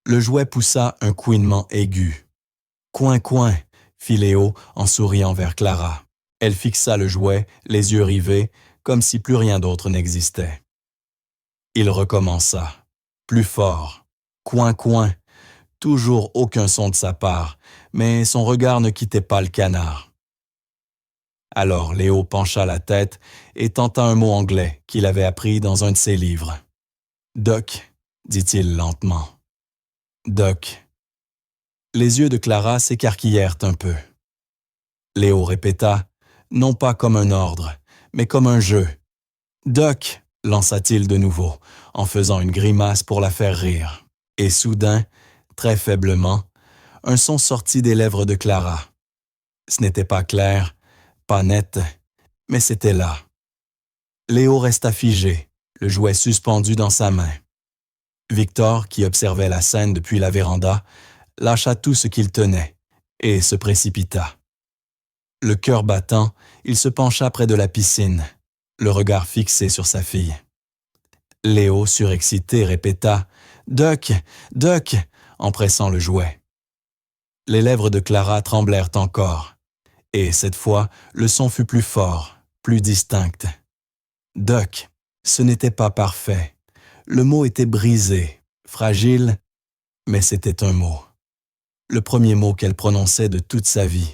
Le jouet poussa un couinement aigu. « Coin, coin !» fit Léo en souriant vers Clara. Elle fixa le jouet, les yeux rivés, comme si plus rien d'autre n'existait. Il recommença, plus fort. « Coin, coin !» Toujours aucun son de sa part, mais son regard ne quittait pas le canard. Alors Léo pencha la tête et tenta un mot anglais qu'il avait appris dans un de ses livres. « Duck », dit-il lentement. « Duck ». Les yeux de Clara s'écarquillèrent un peu. Léo répéta, non pas comme un ordre, mais comme un jeu. « Duck », lança-t-il de nouveau, en faisant une grimace pour la faire rire. Et soudain, très faiblement, un son sortit des lèvres de Clara. Ce n'était pas clair, pas net, mais c'était là. Léo resta figé, le jouet suspendu dans sa main. Victor, qui observait la scène depuis la véranda, lâcha tout ce qu'il tenait et se précipita. Le cœur battant, il se pencha près de la piscine, le regard fixé sur sa fille. Léo, surexcité, répéta « Duck, Duck !» en pressant le jouet. Les lèvres de Clara tremblèrent encore, et cette fois, le son fut plus fort, plus distinct. Duck, ce n'était pas parfait. Le mot était brisé, fragile, mais c'était un mot. Le premier mot qu'elle prononçait de toute sa vie.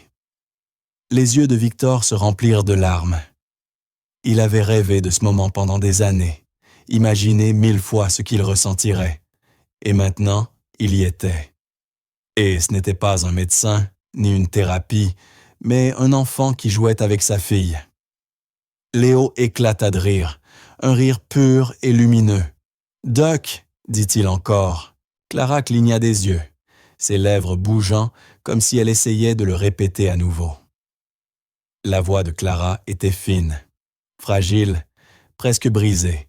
Les yeux de Victor se remplirent de larmes. Il avait rêvé de ce moment pendant des années, imaginé 1000 fois ce qu'il ressentirait. Et maintenant, il y était. Et ce n'était pas un médecin, ni une thérapie, mais un enfant qui jouait avec sa fille. Léo éclata de rire, un rire pur et lumineux. « Duck !» dit-il encore. Clara cligna des yeux, ses lèvres bougeant comme si elle essayait de le répéter à nouveau. La voix de Clara était fine, fragile, presque brisée,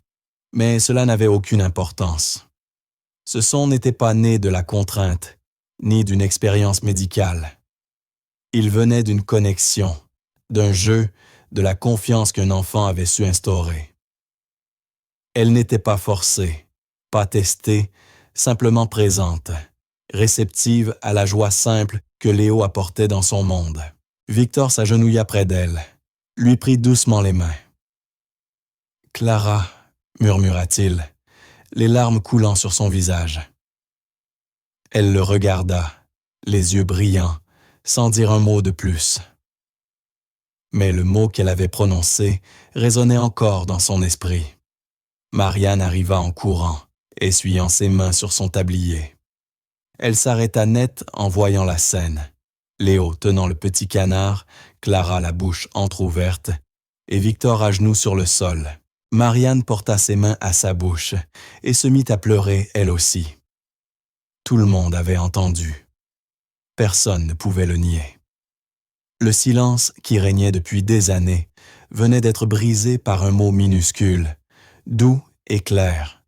mais cela n'avait aucune importance. Ce son n'était pas né de la contrainte, ni d'une expérience médicale. Il venait d'une connexion, d'un jeu, de la confiance qu'un enfant avait su instaurer. Elle n'était pas forcée, pas testée, simplement présente, réceptive à la joie simple que Léo apportait dans son monde. Victor s'agenouilla près d'elle, lui prit doucement les mains. « Clara », murmura-t-il, les larmes coulant sur son visage. Elle le regarda, les yeux brillants, sans dire un mot de plus. Mais le mot qu'elle avait prononcé résonnait encore dans son esprit. Marianne arriva en courant, essuyant ses mains sur son tablier. Elle s'arrêta net en voyant la scène. Léo tenant le petit canard, Clara la bouche entr'ouverte, et Victor à genoux sur le sol. Marianne porta ses mains à sa bouche et se mit à pleurer elle aussi. Tout le monde avait entendu. Personne ne pouvait le nier. Le silence qui régnait depuis des années venait d'être brisé par un mot minuscule, doux éclair,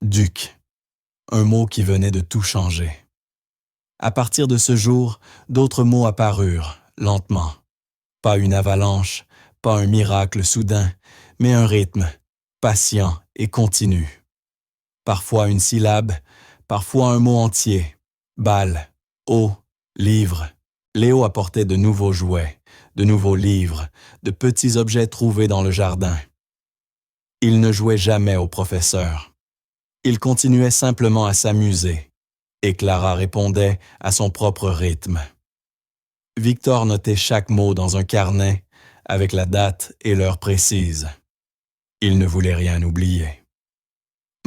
duc, un mot qui venait de tout changer. À partir de ce jour, d'autres mots apparurent, lentement. Pas une avalanche, pas un miracle soudain, mais un rythme, patient et continu. Parfois une syllabe, parfois un mot entier. Balle, eau, livre. Léo apportait de nouveaux jouets, de nouveaux livres, de petits objets trouvés dans le jardin. Il ne jouait jamais au professeur. Il continuait simplement à s'amuser, et Clara répondait à son propre rythme. Victor notait chaque mot dans un carnet avec la date et l'heure précise. Il ne voulait rien oublier.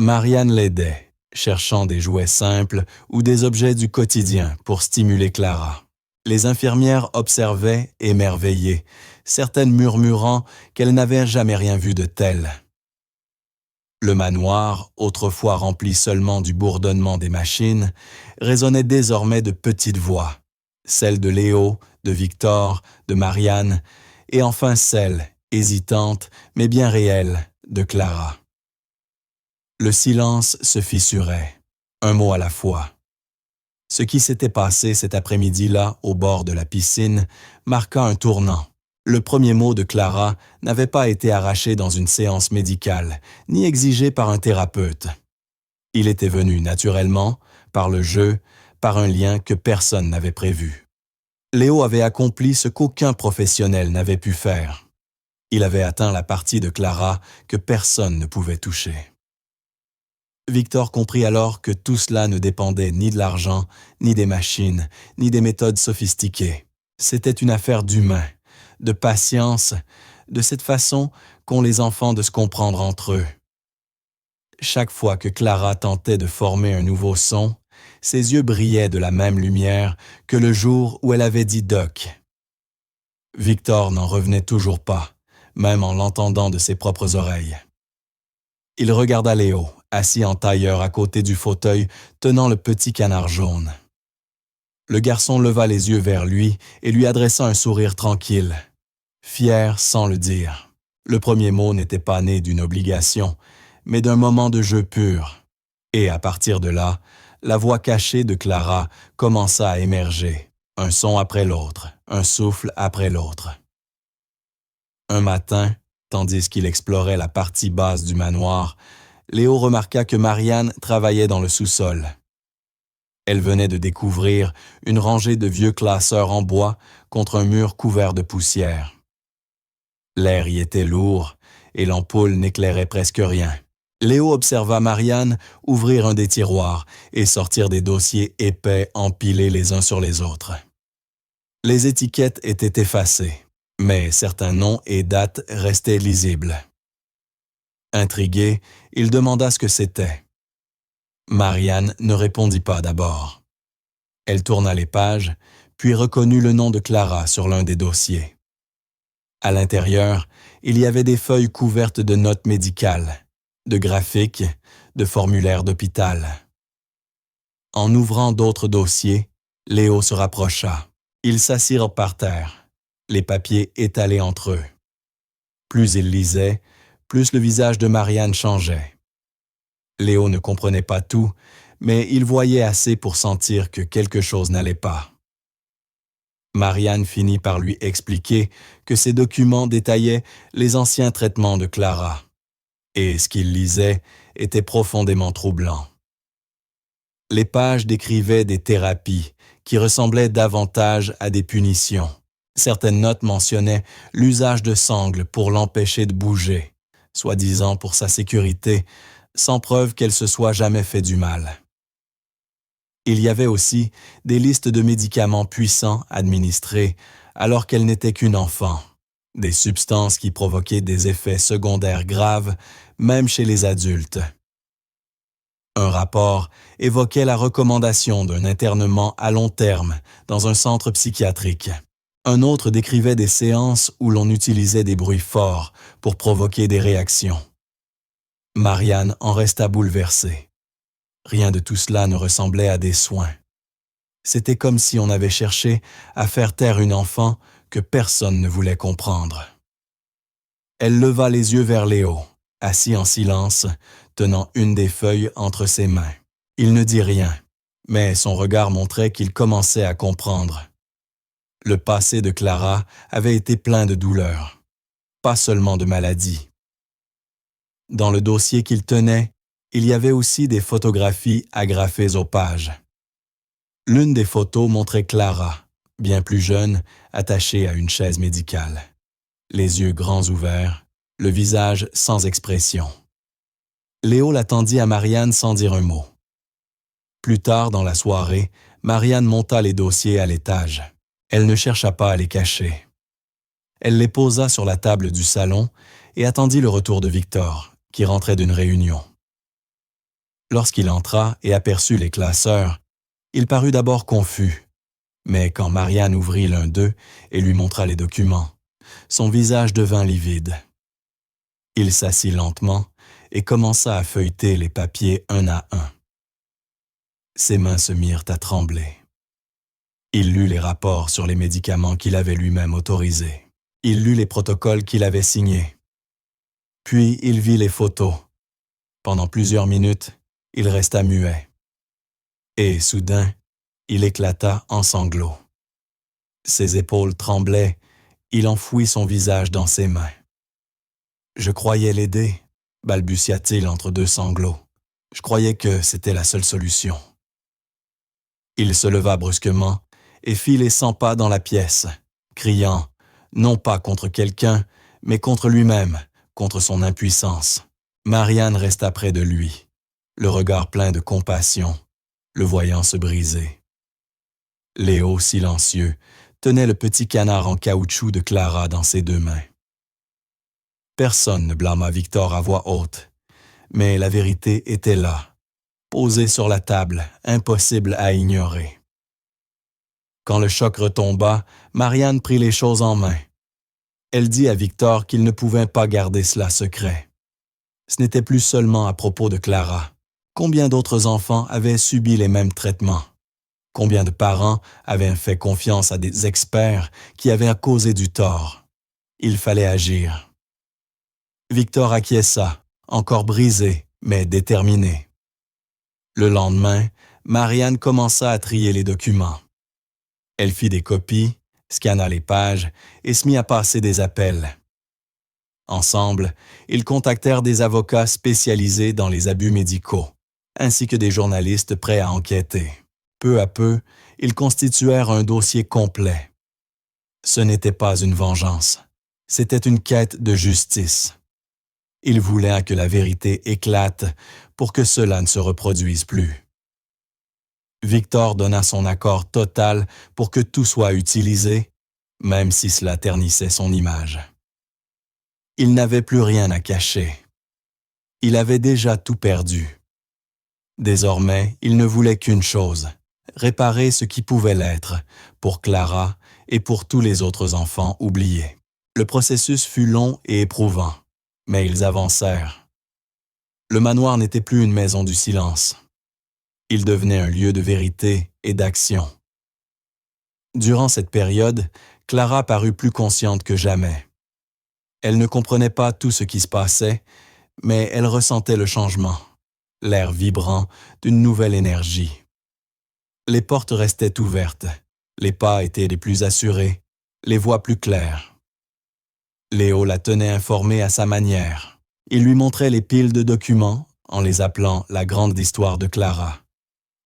Marianne l'aidait, cherchant des jouets simples ou des objets du quotidien pour stimuler Clara. Les infirmières observaient, émerveillées, certaines murmurant qu'elles n'avaient jamais rien vu de tel. Le manoir, autrefois rempli seulement du bourdonnement des machines, résonnait désormais de petites voix, celle de Léo, de Victor, de Marianne, et enfin celle, hésitante mais bien réelle, de Clara. Le silence se fissurait, un mot à la fois. Ce qui s'était passé cet après-midi-là au bord de la piscine marqua un tournant. Le premier mot de Clara n'avait pas été arraché dans une séance médicale, ni exigé par un thérapeute. Il était venu naturellement, par le jeu, par un lien que personne n'avait prévu. Léo avait accompli ce qu'aucun professionnel n'avait pu faire. Il avait atteint la partie de Clara que personne ne pouvait toucher. Victor comprit alors que tout cela ne dépendait ni de l'argent, ni des machines, ni des méthodes sophistiquées. C'était une affaire d'humain, de patience, de cette façon qu'ont les enfants de se comprendre entre eux. Chaque fois que Clara tentait de former un nouveau son, ses yeux brillaient de la même lumière que le jour où elle avait dit « Doc ». Victor n'en revenait toujours pas, même en l'entendant de ses propres oreilles. Il regarda Léo, assis en tailleur à côté du fauteuil, tenant le petit canard jaune. Le garçon leva les yeux vers lui et lui adressa un sourire tranquille, fier sans le dire. Le premier mot n'était pas né d'une obligation, mais d'un moment de jeu pur. Et à partir de là, la voix cachée de Clara commença à émerger, un son après l'autre, un souffle après l'autre. Un matin, tandis qu'il explorait la partie basse du manoir, Léo remarqua que Marianne travaillait dans le sous-sol. Elle venait de découvrir une rangée de vieux classeurs en bois contre un mur couvert de poussière. L'air y était lourd et l'ampoule n'éclairait presque rien. Léo observa Marianne ouvrir un des tiroirs et sortir des dossiers épais empilés les uns sur les autres. Les étiquettes étaient effacées, mais certains noms et dates restaient lisibles. Intrigué, il demanda ce que c'était. Marianne ne répondit pas d'abord. Elle tourna les pages, puis reconnut le nom de Clara sur l'un des dossiers. À l'intérieur, il y avait des feuilles couvertes de notes médicales, de graphiques, de formulaires d'hôpital. En ouvrant d'autres dossiers, Léo se rapprocha. Ils s'assirent par terre, les papiers étalés entre eux. Plus il lisait, plus le visage de Marianne changeait. Léo ne comprenait pas tout, mais il voyait assez pour sentir que quelque chose n'allait pas. Marianne finit par lui expliquer que ces documents détaillaient les anciens traitements de Clara, et ce qu'il lisait était profondément troublant. Les pages décrivaient des thérapies qui ressemblaient davantage à des punitions. Certaines notes mentionnaient l'usage de sangles pour l'empêcher de bouger, soi-disant pour sa sécurité, sans preuve qu'elle se soit jamais fait du mal. Il y avait aussi des listes de médicaments puissants administrés alors qu'elle n'était qu'une enfant, des substances qui provoquaient des effets secondaires graves, même chez les adultes. Un rapport évoquait la recommandation d'un internement à long terme dans un centre psychiatrique. Un autre décrivait des séances où l'on utilisait des bruits forts pour provoquer des réactions. Marianne en resta bouleversée. Rien de tout cela ne ressemblait à des soins. C'était comme si on avait cherché à faire taire une enfant que personne ne voulait comprendre. Elle leva les yeux vers Léo, assis en silence, tenant une des feuilles entre ses mains. Il ne dit rien, mais son regard montrait qu'il commençait à comprendre. Le passé de Clara avait été plein de douleurs, pas seulement de maladies. Dans le dossier qu'il tenait, il y avait aussi des photographies agrafées aux pages. L'une des photos montrait Clara, bien plus jeune, attachée à une chaise médicale. Les yeux grands ouverts, le visage sans expression. Léo l'attendit à Marianne sans dire un mot. Plus tard dans la soirée, Marianne monta les dossiers à l'étage. Elle ne chercha pas à les cacher. Elle les posa sur la table du salon et attendit le retour de Victor, qui rentrait d'une réunion. Lorsqu'il entra et aperçut les classeurs, il parut d'abord confus, mais quand Marianne ouvrit l'un d'eux et lui montra les documents, son visage devint livide. Il s'assit lentement et commença à feuilleter les papiers un à un. Ses mains se mirent à trembler. Il lut les rapports sur les médicaments qu'il avait lui-même autorisés. Il lut les protocoles qu'il avait signés. Puis il vit les photos. Pendant plusieurs minutes, il resta muet. Et soudain, il éclata en sanglots. Ses épaules tremblaient, il enfouit son visage dans ses mains. « Je croyais l'aider », balbutia-t-il entre deux sanglots. « Je croyais que c'était la seule solution. » Il se leva brusquement et fit les 100 pas dans la pièce, criant, non pas contre quelqu'un, mais contre lui-même, contre son impuissance. Marianne resta près de lui, le regard plein de compassion, le voyant se briser. Léo, silencieux, tenait le petit canard en caoutchouc de Clara dans ses deux mains. Personne ne blâma Victor à voix haute, mais la vérité était là, posée sur la table, impossible à ignorer. Quand le choc retomba, Marianne prit les choses en main. Elle dit à Victor qu'il ne pouvait pas garder cela secret. Ce n'était plus seulement à propos de Clara. Combien d'autres enfants avaient subi les mêmes traitements? Combien de parents avaient fait confiance à des experts qui avaient causé du tort? Il fallait agir. Victor acquiesça, encore brisé, mais déterminé. Le lendemain, Marianne commença à trier les documents. Elle fit des copies, scanna les pages et se mit à passer des appels. Ensemble, ils contactèrent des avocats spécialisés dans les abus médicaux, ainsi que des journalistes prêts à enquêter. Peu à peu, ils constituèrent un dossier complet. Ce n'était pas une vengeance, c'était une quête de justice. Ils voulaient que la vérité éclate pour que cela ne se reproduise plus. Victor donna son accord total pour que tout soit utilisé, même si cela ternissait son image. Il n'avait plus rien à cacher. Il avait déjà tout perdu. Désormais, il ne voulait qu'une chose, réparer ce qui pouvait l'être, pour Clara et pour tous les autres enfants oubliés. Le processus fut long et éprouvant, mais ils avancèrent. Le manoir n'était plus une maison du silence. Il devenait un lieu de vérité et d'action. Durant cette période, Clara parut plus consciente que jamais. Elle ne comprenait pas tout ce qui se passait, mais elle ressentait le changement, l'air vibrant d'une nouvelle énergie. Les portes restaient ouvertes, les pas étaient les plus assurés, les voix plus claires. Léo la tenait informée à sa manière. Il lui montrait les piles de documents, en les appelant la grande histoire de Clara,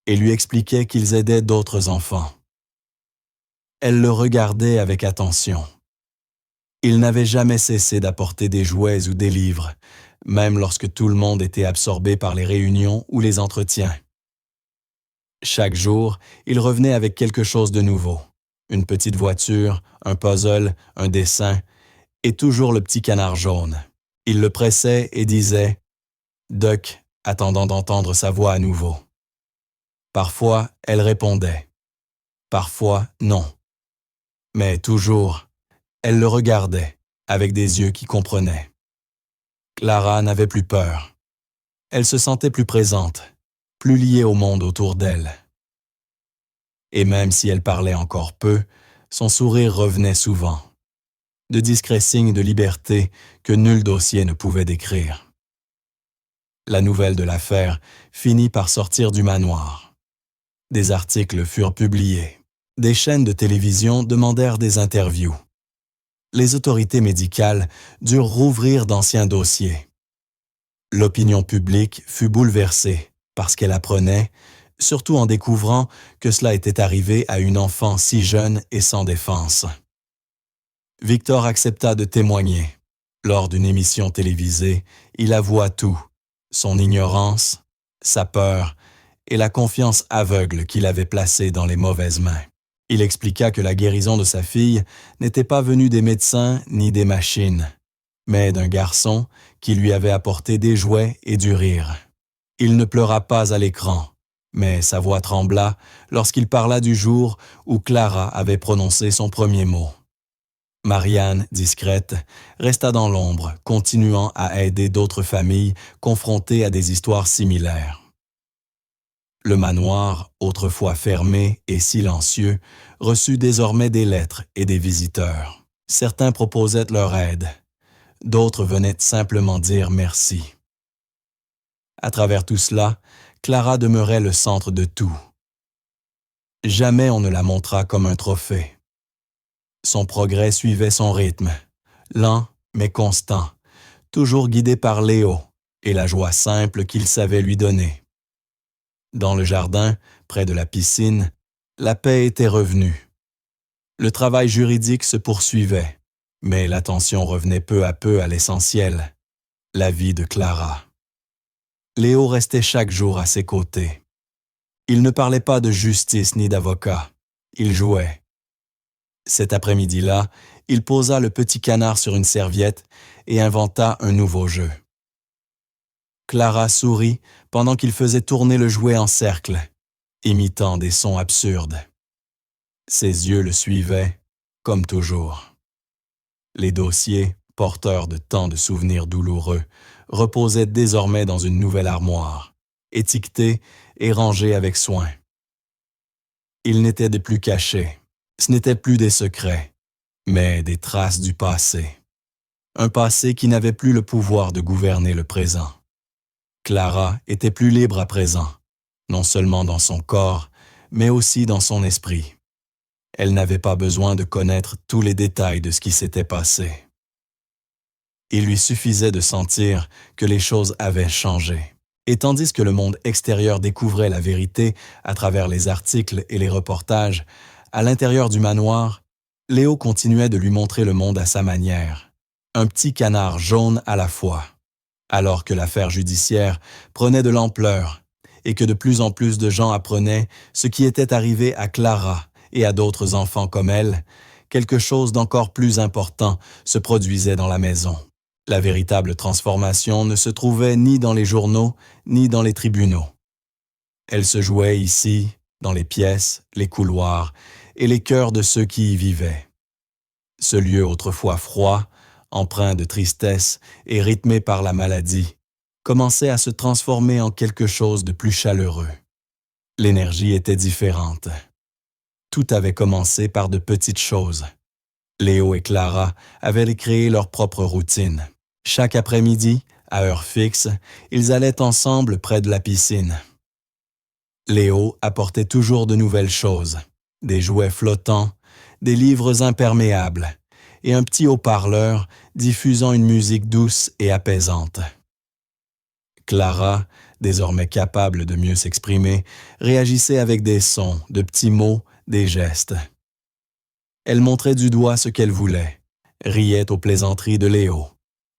et lui expliquait qu'ils aidaient d'autres enfants. Elle le regardait avec attention. Il n'avait jamais cessé d'apporter des jouets ou des livres, même lorsque tout le monde était absorbé par les réunions ou les entretiens. Chaque jour, il revenait avec quelque chose de nouveau. Une petite voiture, un puzzle, un dessin, et toujours le petit canard jaune. Il le pressait et disait « Duck », attendant d'entendre sa voix à nouveau. Parfois, elle répondait. Parfois, non. Mais toujours, elle le regardait, avec des yeux qui comprenaient. Clara n'avait plus peur. Elle se sentait plus présente, plus liée au monde autour d'elle. Et même si elle parlait encore peu, son sourire revenait souvent. De discrets signes de liberté que nul dossier ne pouvait décrire. La nouvelle de l'affaire finit par sortir du manoir. Des articles furent publiés. Des chaînes de télévision demandèrent des interviews. Les autorités médicales durent rouvrir d'anciens dossiers. L'opinion publique fut bouleversée parce qu'elle apprenait, surtout en découvrant que cela était arrivé à une enfant si jeune et sans défense. Victor accepta de témoigner. Lors d'une émission télévisée, il avoua tout, son ignorance, sa peur et la confiance aveugle qu'il avait placée dans les mauvaises mains. Il expliqua que la guérison de sa fille n'était pas venue des médecins ni des machines, mais d'un garçon qui lui avait apporté des jouets et du rire. Il ne pleura pas à l'écran, mais sa voix trembla lorsqu'il parla du jour où Clara avait prononcé son premier mot. Marianne, discrète, resta dans l'ombre, continuant à aider d'autres familles confrontées à des histoires similaires. Le manoir, autrefois fermé et silencieux, reçut désormais des lettres et des visiteurs. Certains proposaient leur aide, d'autres venaient simplement dire merci. À travers tout cela, Clara demeurait le centre de tout. Jamais on ne la montra comme un trophée. Son progrès suivait son rythme, lent mais constant, toujours guidé par Léo et la joie simple qu'il savait lui donner. Dans le jardin, près de la piscine, la paix était revenue. Le travail juridique se poursuivait, mais l'attention revenait peu à peu à l'essentiel, la vie de Clara. Léo restait chaque jour à ses côtés. Il ne parlait pas de justice ni d'avocat, il jouait. Cet après-midi-là, il posa le petit canard sur une serviette et inventa un nouveau jeu. Clara sourit pendant qu'il faisait tourner le jouet en cercle, imitant des sons absurdes. Ses yeux le suivaient, comme toujours. Les dossiers, porteurs de tant de souvenirs douloureux, reposaient désormais dans une nouvelle armoire, étiquetés et rangés avec soin. Ils n'étaient de plus cachés, ce n'étaient plus des secrets, mais des traces du passé. Un passé qui n'avait plus le pouvoir de gouverner le présent. Clara était plus libre à présent, non seulement dans son corps, mais aussi dans son esprit. Elle n'avait pas besoin de connaître tous les détails de ce qui s'était passé. Il lui suffisait de sentir que les choses avaient changé. Et tandis que le monde extérieur découvrait la vérité à travers les articles et les reportages, à l'intérieur du manoir, Léo continuait de lui montrer le monde à sa manière, un petit canard jaune à la fois. Alors que l'affaire judiciaire prenait de l'ampleur et que de plus en plus de gens apprenaient ce qui était arrivé à Clara et à d'autres enfants comme elle, quelque chose d'encore plus important se produisait dans la maison. La véritable transformation ne se trouvait ni dans les journaux ni dans les tribunaux. Elle se jouait ici, dans les pièces, les couloirs et les cœurs de ceux qui y vivaient. Ce lieu autrefois froid, empreint de tristesse et rythmé par la maladie, commençait à se transformer en quelque chose de plus chaleureux. L'énergie était différente. Tout avait commencé par de petites choses. Léo et Clara avaient créé leur propre routine. Chaque après-midi, à heure fixe, ils allaient ensemble près de la piscine. Léo apportait toujours de nouvelles choses, des jouets flottants, des livres imperméables, et un petit haut-parleur diffusant une musique douce et apaisante. Clara, désormais capable de mieux s'exprimer, réagissait avec des sons, de petits mots, des gestes. Elle montrait du doigt ce qu'elle voulait, riait aux plaisanteries de Léo,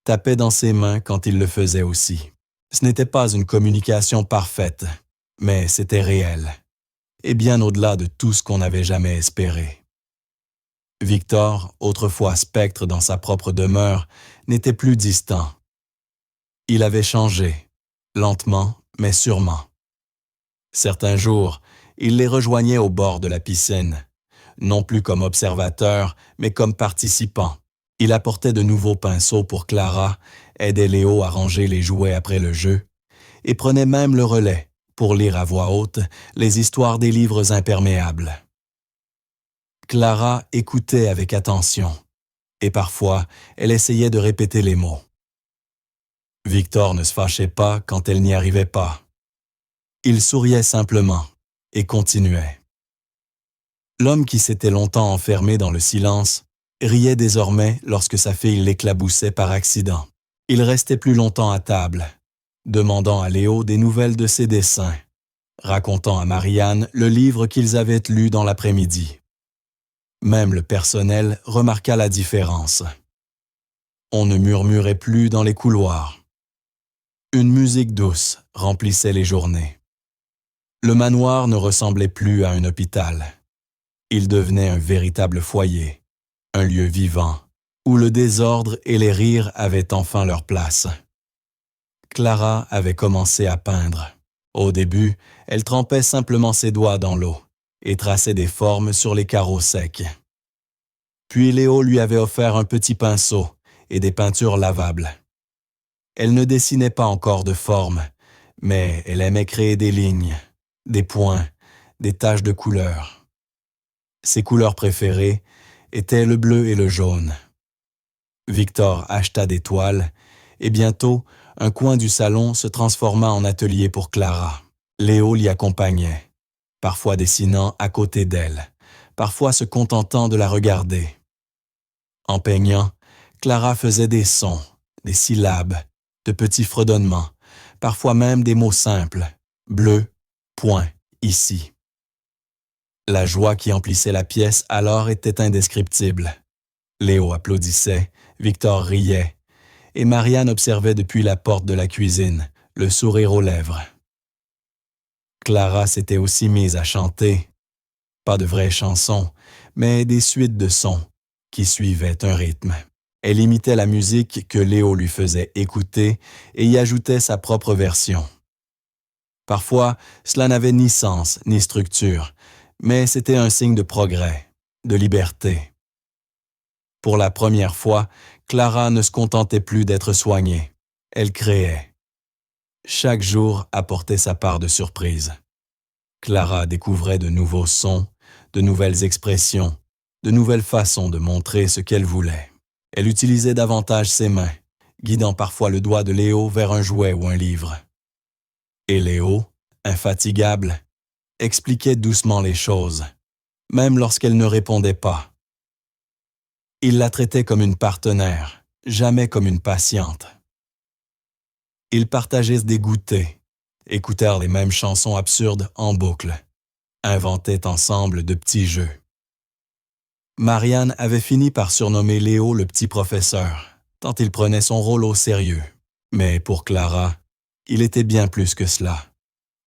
tapait dans ses mains quand il le faisait aussi. Ce n'était pas une communication parfaite, mais c'était réel, et bien au-delà de tout ce qu'on n'avait jamais espéré. Victor, autrefois spectre dans sa propre demeure, n'était plus distant. Il avait changé, lentement mais sûrement. Certains jours, il les rejoignait au bord de la piscine, non plus comme observateur, mais comme participant. Il apportait de nouveaux pinceaux pour Clara, aidait Léo à ranger les jouets après le jeu, et prenait même le relais pour lire à voix haute les histoires des livres imperméables. Clara écoutait avec attention, et parfois, elle essayait de répéter les mots. Victor ne se fâchait pas quand elle n'y arrivait pas. Il souriait simplement et continuait. L'homme qui s'était longtemps enfermé dans le silence riait désormais lorsque sa fille l'éclaboussait par accident. Il restait plus longtemps à table, demandant à Léo des nouvelles de ses dessins, racontant à Marianne le livre qu'ils avaient lu dans l'après-midi. Même le personnel remarqua la différence. On ne murmurait plus dans les couloirs. Une musique douce remplissait les journées. Le manoir ne ressemblait plus à un hôpital. Il devenait un véritable foyer, un lieu vivant, où le désordre et les rires avaient enfin leur place. Clara avait commencé à peindre. Au début, elle trempait simplement ses doigts dans l'eau et traçait des formes sur les carreaux secs. Puis Léo lui avait offert un petit pinceau et des peintures lavables. Elle ne dessinait pas encore de forme, mais elle aimait créer des lignes, des points, des taches de couleurs. Ses couleurs préférées étaient le bleu et le jaune. Victor acheta des toiles et bientôt, un coin du salon se transforma en atelier pour Clara. Léo l'y accompagnait, parfois dessinant à côté d'elle, parfois se contentant de la regarder. En peignant, Clara faisait des sons, des syllabes, de petits fredonnements, parfois même des mots simples, bleu, point, ici. La joie qui emplissait la pièce alors était indescriptible. Léo applaudissait, Victor riait, et Marianne observait depuis la porte de la cuisine, le sourire aux lèvres. Clara s'était aussi mise à chanter, pas de vraies chansons, mais des suites de sons qui suivaient un rythme. Elle imitait la musique que Léo lui faisait écouter et y ajoutait sa propre version. Parfois, cela n'avait ni sens ni structure, mais c'était un signe de progrès, de liberté. Pour la première fois, Clara ne se contentait plus d'être soignée. Elle créait. Chaque jour apportait sa part de surprise. Clara découvrait de nouveaux sons, de nouvelles expressions, de nouvelles façons de montrer ce qu'elle voulait. Elle utilisait davantage ses mains, guidant parfois le doigt de Léo vers un jouet ou un livre. Et Léo, infatigable, expliquait doucement les choses, même lorsqu'elle ne répondait pas. Il la traitait comme une partenaire, jamais comme une patiente. Ils partageaient des goûters, écoutèrent les mêmes chansons absurdes en boucle, inventaient ensemble de petits jeux. Marianne avait fini par surnommer Léo le petit professeur, tant il prenait son rôle au sérieux. Mais pour Clara, il était bien plus que cela.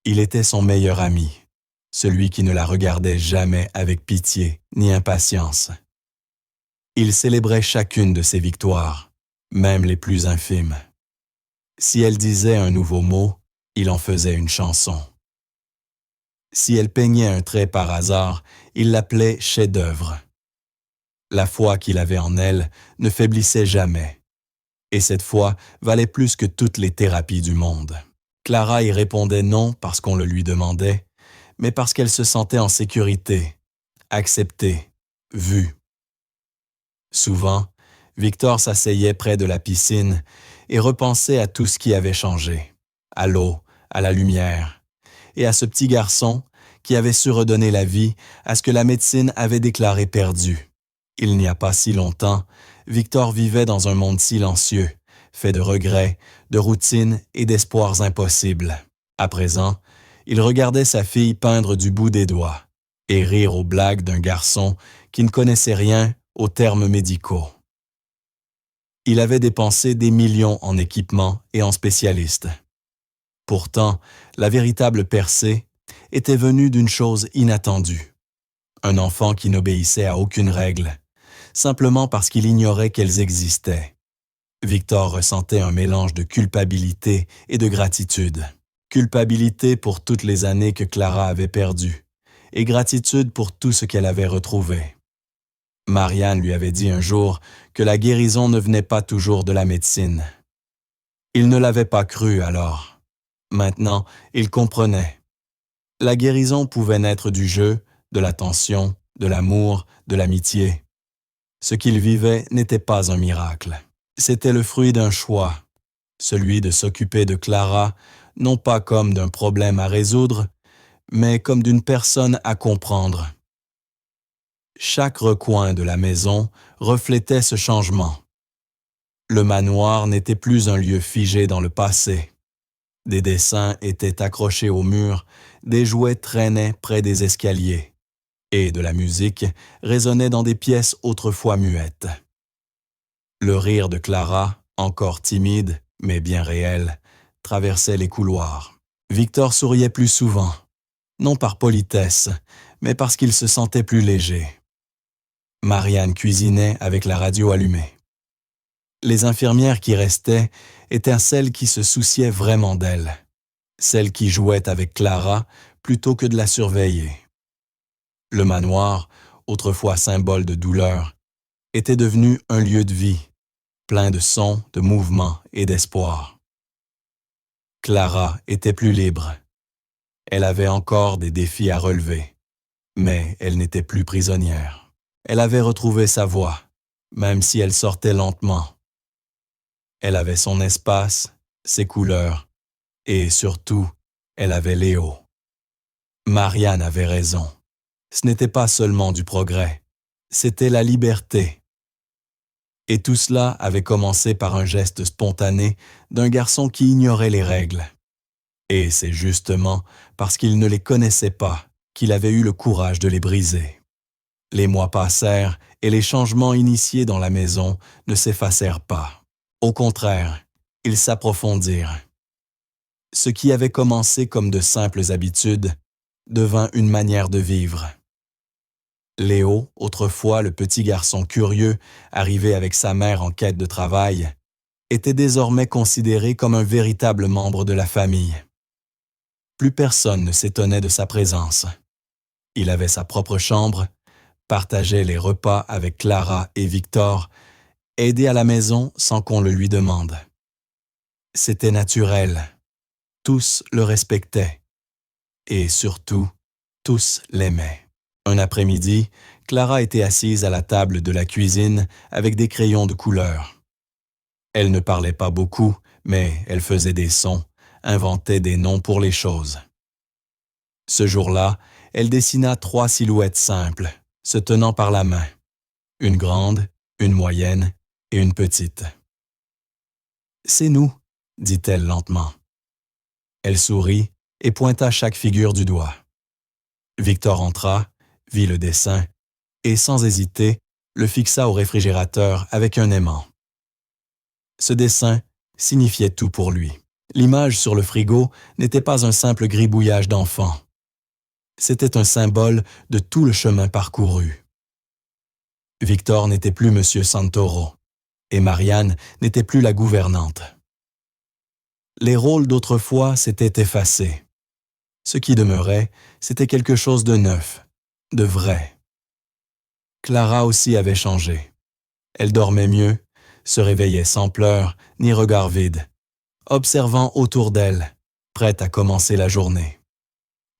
Il était son meilleur ami, celui qui ne la regardait jamais avec pitié ni impatience. Il célébrait chacune de ses victoires, même les plus infimes. Si elle disait un nouveau mot, il en faisait une chanson. Si elle peignait un trait par hasard, il l'appelait chef-d'œuvre. La foi qu'il avait en elle ne faiblissait jamais. Et cette foi valait plus que toutes les thérapies du monde. Clara y répondait non parce qu'on le lui demandait, mais parce qu'elle se sentait en sécurité, acceptée, vue. Souvent, Victor s'asseyait près de la piscine et repensait à tout ce qui avait changé, à l'eau, à la lumière, et à ce petit garçon qui avait su redonner la vie à ce que la médecine avait déclaré perdu. Il n'y a pas si longtemps, Victor vivait dans un monde silencieux, fait de regrets, de routines et d'espoirs impossibles. À présent, il regardait sa fille peindre du bout des doigts et rire aux blagues d'un garçon qui ne connaissait rien aux termes médicaux. Il avait dépensé des millions en équipements et en spécialistes. Pourtant, la véritable percée était venue d'une chose inattendue. Un enfant qui n'obéissait à aucune règle, simplement parce qu'il ignorait qu'elles existaient. Victor ressentait un mélange de culpabilité et de gratitude. Culpabilité pour toutes les années que Clara avait perdues, et gratitude pour tout ce qu'elle avait retrouvé. Marianne lui avait dit un jour que la guérison ne venait pas toujours de la médecine. Il ne l'avait pas cru alors. Maintenant, il comprenait. La guérison pouvait naître du jeu, de l'attention, de l'amour, de l'amitié. Ce qu'il vivait n'était pas un miracle. C'était le fruit d'un choix, celui de s'occuper de Clara, non pas comme d'un problème à résoudre, mais comme d'une personne à comprendre. Chaque recoin de la maison reflétait ce changement. Le manoir n'était plus un lieu figé dans le passé. Des dessins étaient accrochés au mur, des jouets traînaient près des escaliers, et de la musique résonnait dans des pièces autrefois muettes. Le rire de Clara, encore timide, mais bien réel, traversait les couloirs. Victor souriait plus souvent, non par politesse, mais parce qu'il se sentait plus léger. Marianne cuisinait avec la radio allumée. Les infirmières qui restaient étaient celles qui se souciaient vraiment d'elle, celles qui jouaient avec Clara plutôt que de la surveiller. Le manoir, autrefois symbole de douleur, était devenu un lieu de vie, plein de sons, de mouvements et d'espoir. Clara était plus libre. Elle avait encore des défis à relever, mais elle n'était plus prisonnière. Elle avait retrouvé sa voix, même si elle sortait lentement. Elle avait son espace, ses couleurs, et surtout, elle avait Léo. Marianne avait raison. Ce n'était pas seulement du progrès, c'était la liberté. Et tout cela avait commencé par un geste spontané d'un garçon qui ignorait les règles. Et c'est justement parce qu'il ne les connaissait pas qu'il avait eu le courage de les briser. Les mois passèrent et les changements initiés dans la maison ne s'effacèrent pas. Au contraire, ils s'approfondirent. Ce qui avait commencé comme de simples habitudes devint une manière de vivre. Léo, autrefois le petit garçon curieux, arrivé avec sa mère en quête de travail, était désormais considéré comme un véritable membre de la famille. Plus personne ne s'étonnait de sa présence. Il avait sa propre chambre, partageait les repas avec Clara et Victor, aidait à la maison sans qu'on le lui demande. C'était naturel. Tous le respectaient. Et surtout, tous l'aimaient. Un après-midi, Clara était assise à la table de la cuisine avec des crayons de couleur. Elle ne parlait pas beaucoup, mais elle faisait des sons, inventait des noms pour les choses. Ce jour-là, elle dessina 3 silhouettes simples, se tenant par la main. Une grande, une moyenne et une petite. « C'est nous », dit-elle lentement. Elle sourit et pointa chaque figure du doigt. Victor entra, vit le dessin et, sans hésiter, le fixa au réfrigérateur avec un aimant. Ce dessin signifiait tout pour lui. L'image sur le frigo n'était pas un simple gribouillage d'enfant. C'était un symbole de tout le chemin parcouru. Victor n'était plus Monsieur Santoro et Marianne n'était plus la gouvernante. Les rôles d'autrefois s'étaient effacés. Ce qui demeurait, c'était quelque chose de neuf, de vrai. Clara aussi avait changé. Elle dormait mieux, se réveillait sans pleurs ni regard vide, observant autour d'elle, prête à commencer la journée.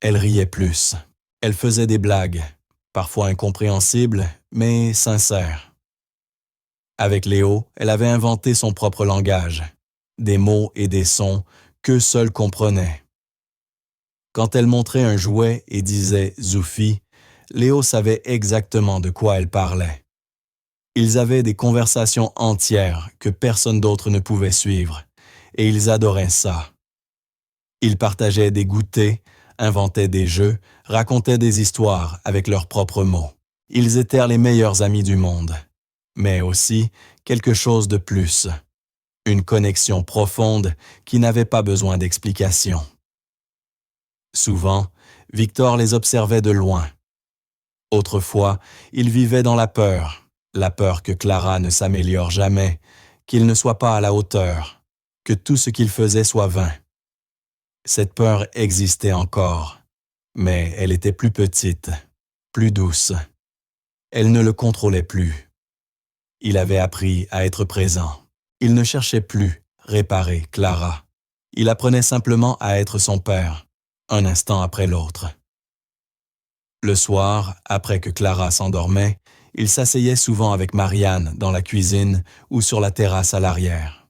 Elle riait plus. Elle faisait des blagues, parfois incompréhensibles, mais sincères. Avec Léo, elle avait inventé son propre langage, des mots et des sons qu'eux seuls comprenaient. Quand elle montrait un jouet et disait « Zoufi », Léo savait exactement de quoi elle parlait. Ils avaient des conversations entières que personne d'autre ne pouvait suivre, et ils adoraient ça. Ils partageaient des goûters, inventaient des jeux, racontaient des histoires avec leurs propres mots. Ils étaient les meilleurs amis du monde, mais aussi quelque chose de plus, une connexion profonde qui n'avait pas besoin d'explication. Souvent, Victor les observait de loin. Autrefois, il vivait dans la peur que Clara ne s'améliore jamais, qu'il ne soit pas à la hauteur, que tout ce qu'il faisait soit vain. Cette peur existait encore, mais elle était plus petite, plus douce. Elle ne le contrôlait plus. Il avait appris à être présent. Il ne cherchait plus réparer Clara. Il apprenait simplement à être son père, un instant après l'autre. Le soir, après que Clara s'endormait, il s'asseyait souvent avec Marianne dans la cuisine ou sur la terrasse à l'arrière.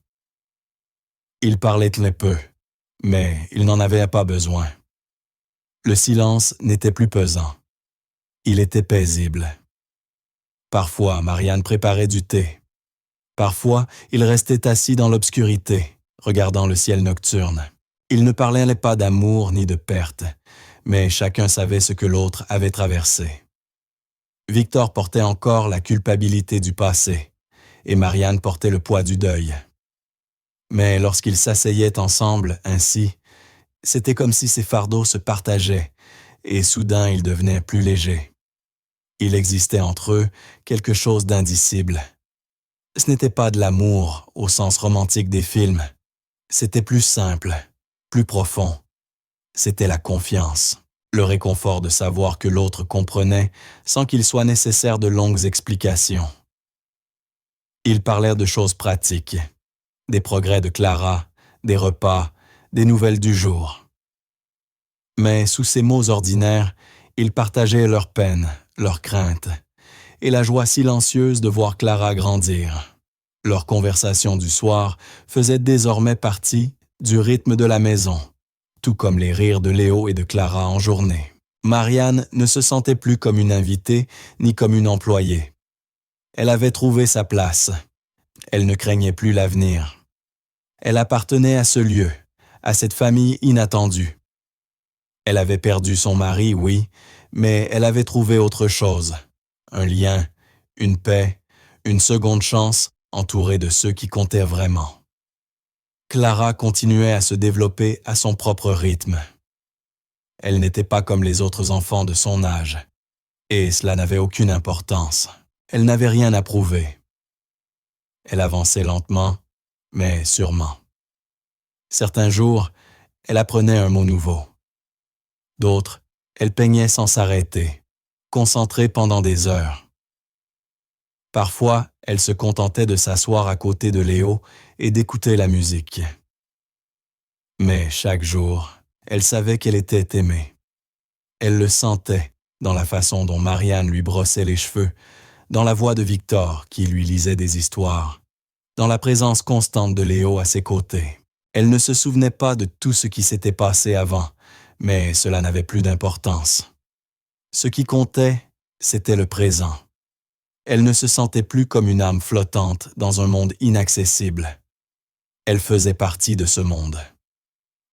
Il parlait très peu, mais il n'en avait pas besoin. Le silence n'était plus pesant. Il était paisible. Parfois, Marianne préparait du thé. Parfois, il restait assis dans l'obscurité, regardant le ciel nocturne. Il ne parlait pas d'amour ni de perte, mais chacun savait ce que l'autre avait traversé. Victor portait encore la culpabilité du passé, et Marianne portait le poids du deuil. Mais lorsqu'ils s'asseyaient ensemble ainsi, c'était comme si ces fardeaux se partageaient, et soudain ils devenaient plus légers. Il existait entre eux quelque chose d'indicible. Ce n'était pas de l'amour au sens romantique des films. C'était plus simple, plus profond. C'était la confiance, le réconfort de savoir que l'autre comprenait sans qu'il soit nécessaire de longues explications. Ils parlèrent de choses pratiques, des progrès de Clara, des repas, des nouvelles du jour. Mais sous ces mots ordinaires, ils partageaient leurs peines, leurs craintes, et la joie silencieuse de voir Clara grandir. Leur conversation du soir faisait désormais partie du rythme de la maison, tout comme les rires de Léo et de Clara en journée. Marianne ne se sentait plus comme une invitée ni comme une employée. Elle avait trouvé sa place. Elle ne craignait plus l'avenir. Elle appartenait à ce lieu, à cette famille inattendue. Elle avait perdu son mari, oui, mais elle avait trouvé autre chose. Un lien, une paix, une seconde chance entourée de ceux qui comptaient vraiment. Clara continuait à se développer à son propre rythme. Elle n'était pas comme les autres enfants de son âge, et cela n'avait aucune importance. Elle n'avait rien à prouver. Elle avançait lentement, mais sûrement. Certains jours, elle apprenait un mot nouveau. D'autres, elle peignait sans s'arrêter, concentrée pendant des heures. Parfois, elle se contentait de s'asseoir à côté de Léo et d'écouter la musique. Mais chaque jour, elle savait qu'elle était aimée. Elle le sentait dans la façon dont Marianne lui brossait les cheveux, dans la voix de Victor qui lui lisait des histoires, dans la présence constante de Léo à ses côtés. Elle ne se souvenait pas de tout ce qui s'était passé avant, mais cela n'avait plus d'importance. Ce qui comptait, c'était le présent. Elle ne se sentait plus comme une âme flottante dans un monde inaccessible. Elle faisait partie de ce monde.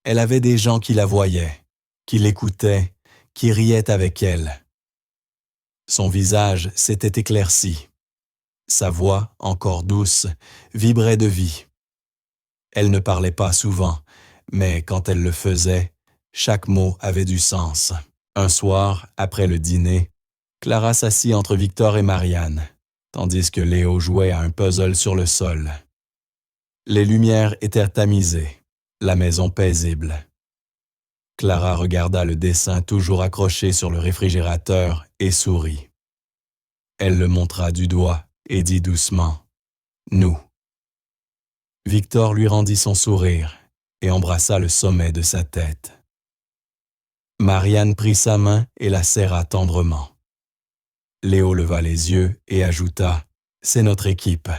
Elle avait des gens qui la voyaient, qui l'écoutaient, qui riaient avec elle. Son visage s'était éclairci. Sa voix, encore douce, vibrait de vie. Elle ne parlait pas souvent, mais quand elle le faisait, chaque mot avait du sens. Un soir, après le dîner, Clara s'assit entre Victor et Marianne, tandis que Léo jouait à un puzzle sur le sol. Les lumières étaient tamisées, la maison paisible. Clara regarda le dessin toujours accroché sur le réfrigérateur et sourit. Elle le montra du doigt et dit doucement « Nous ». Victor lui rendit son sourire et embrassa le sommet de sa tête. Marianne prit sa main et la serra tendrement. Léo leva les yeux et ajouta « C'est notre équipe ».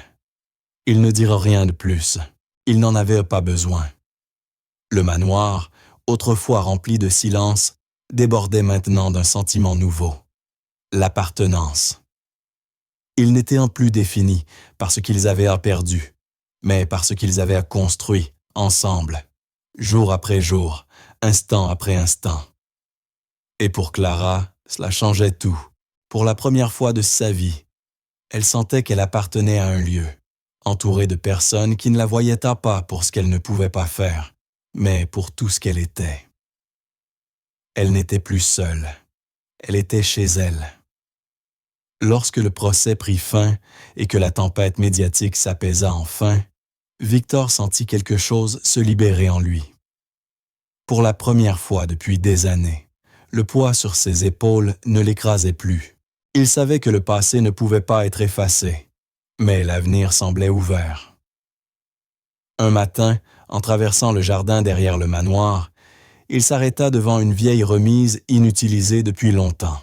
Ils ne dirent rien de plus. Ils n'en avaient pas besoin. Le manoir, autrefois rempli de silence, débordait maintenant d'un sentiment nouveau. L'appartenance. Ils n'étaient plus définis par ce qu'ils avaient perdu, mais par ce qu'ils avaient construit ensemble, jour après jour, instant après instant. Et pour Clara, cela changeait tout. Pour la première fois de sa vie, elle sentait qu'elle appartenait à un lieu, entourée de personnes qui ne la voyaient pas pour ce qu'elle ne pouvait pas faire, mais pour tout ce qu'elle était. Elle n'était plus seule. Elle était chez elle. Lorsque le procès prit fin et que la tempête médiatique s'apaisa enfin, Victor sentit quelque chose se libérer en lui. Pour la première fois depuis des années, le poids sur ses épaules ne l'écrasait plus. Il savait que le passé ne pouvait pas être effacé, mais l'avenir semblait ouvert. Un matin, en traversant le jardin derrière le manoir, il s'arrêta devant une vieille remise inutilisée depuis longtemps.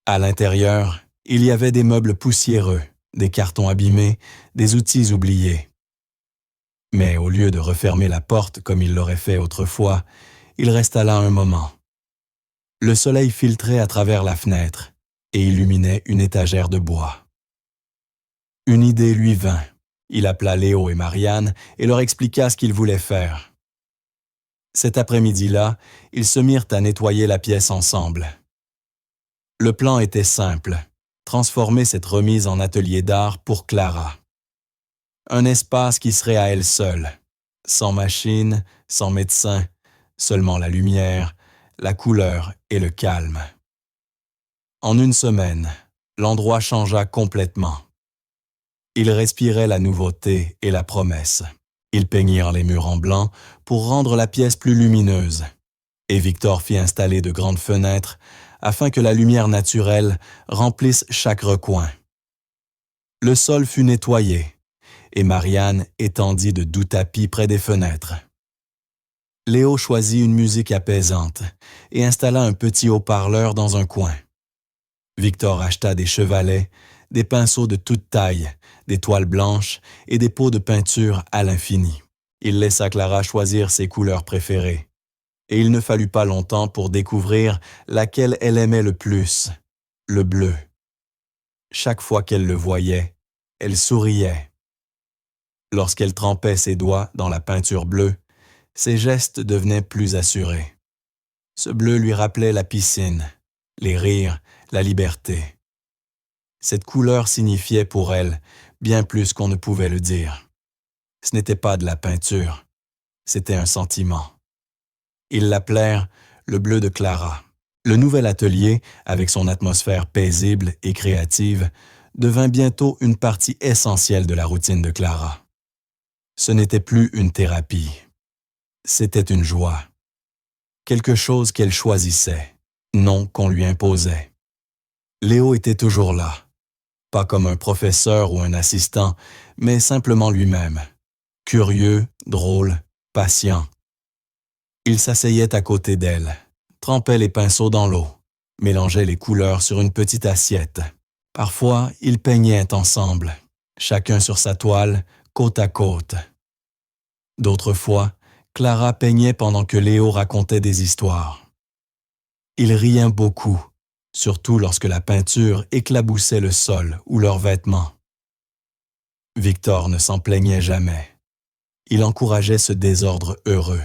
À l'intérieur, il y avait des meubles poussiéreux, des cartons abîmés, des outils oubliés. Mais au lieu de refermer la porte comme il l'aurait fait autrefois, il resta là un moment. Le soleil filtrait à travers la fenêtre et illuminait une étagère de bois. Une idée lui vint. Il appela Léo et Marianne et leur expliqua ce qu'il voulait faire. Cet après-midi-là, ils se mirent à nettoyer la pièce ensemble. Le plan était simple, transformer cette remise en atelier d'art pour Clara. Un espace qui serait à elle seule, sans machine, sans médecin, seulement la lumière, la couleur et le calme. En une semaine, l'endroit changea complètement. Ils respiraient la nouveauté et la promesse. Ils peignirent les murs en blanc pour rendre la pièce plus lumineuse. Et Victor fit installer de grandes fenêtres afin que la lumière naturelle remplisse chaque recoin. Le sol fut nettoyé et Marianne étendit de doux tapis près des fenêtres. Léo choisit une musique apaisante et installa un petit haut-parleur dans un coin. Victor acheta des chevalets, des pinceaux de toute taille, des toiles blanches et des pots de peinture à l'infini. Il laissa Clara choisir ses couleurs préférées. Et il ne fallut pas longtemps pour découvrir laquelle elle aimait le plus, le bleu. Chaque fois qu'elle le voyait, elle souriait. Lorsqu'elle trempait ses doigts dans la peinture bleue, ses gestes devenaient plus assurés. Ce bleu lui rappelait la piscine, les rires, la liberté. Cette couleur signifiait pour elle bien plus qu'on ne pouvait le dire. Ce n'était pas de la peinture, c'était un sentiment. Ils l'appelèrent le bleu de Clara. Le nouvel atelier, avec son atmosphère paisible et créative, devint bientôt une partie essentielle de la routine de Clara. Ce n'était plus une thérapie. C'était une joie. Quelque chose qu'elle choisissait, non qu'on lui imposait. Léo était toujours là, pas comme un professeur ou un assistant, mais simplement lui-même. Curieux, drôle, patient. Il s'asseyait à côté d'elle, trempait les pinceaux dans l'eau, mélangeait les couleurs sur une petite assiette. Parfois, ils peignaient ensemble, chacun sur sa toile, côte à côte. D'autres fois, Clara peignait pendant que Léo racontait des histoires. Ils riaient beaucoup, surtout lorsque la peinture éclaboussait le sol ou leurs vêtements. Victor ne s'en plaignait jamais. Il encourageait ce désordre heureux.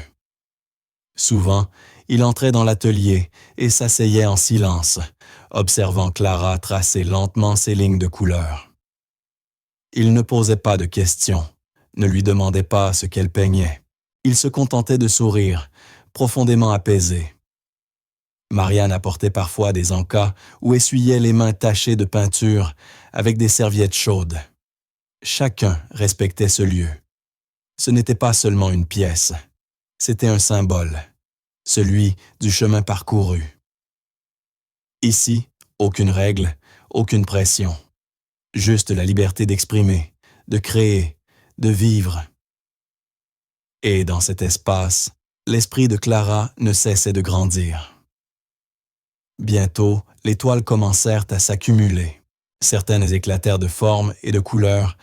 Souvent, il entrait dans l'atelier et s'asseyait en silence, observant Clara tracer lentement ses lignes de couleur. Il ne posait pas de questions, ne lui demandait pas ce qu'elle peignait. Il se contentait de sourire, profondément apaisé. Marianne apportait parfois des encas ou essuyait les mains tachées de peinture avec des serviettes chaudes. Chacun respectait ce lieu. Ce n'était pas seulement une pièce, c'était un symbole, celui du chemin parcouru. Ici, aucune règle, aucune pression. Juste la liberté d'exprimer, de créer, de vivre. Et dans cet espace, l'esprit de Clara ne cessait de grandir. Bientôt, les toiles commencèrent à s'accumuler. Certaines éclatèrent de formes et de couleurs,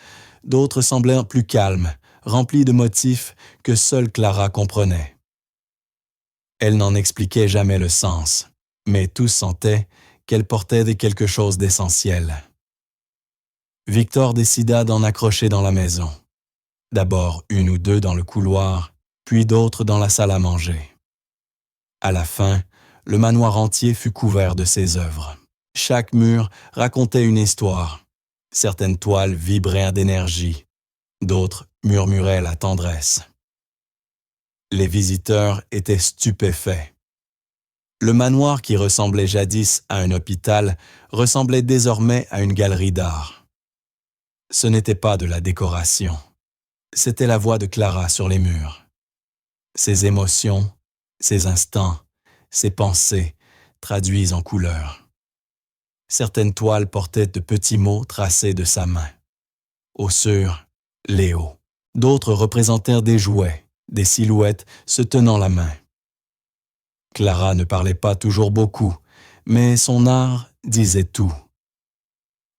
d'autres semblèrent plus calmes, remplies de motifs que seule Clara comprenait. Elle n'en expliquait jamais le sens, mais tous sentaient qu'elle portait quelque chose d'essentiel. Victor décida d'en accrocher dans la maison. D'abord une ou deux dans le couloir, puis d'autres dans la salle à manger. À la fin, le manoir entier fut couvert de ses œuvres. Chaque mur racontait une histoire. Certaines toiles vibrèrent d'énergie, d'autres murmuraient la tendresse. Les visiteurs étaient stupéfaits. Le manoir qui ressemblait jadis à un hôpital ressemblait désormais à une galerie d'art. Ce n'était pas de la décoration. C'était la voix de Clara sur les murs. Ses émotions, ses instants, ses pensées traduites en couleurs. Certaines toiles portaient de petits mots tracés de sa main. Sur Léo. D'autres représentèrent des jouets, des silhouettes se tenant la main. Clara ne parlait pas toujours beaucoup, mais son art disait tout.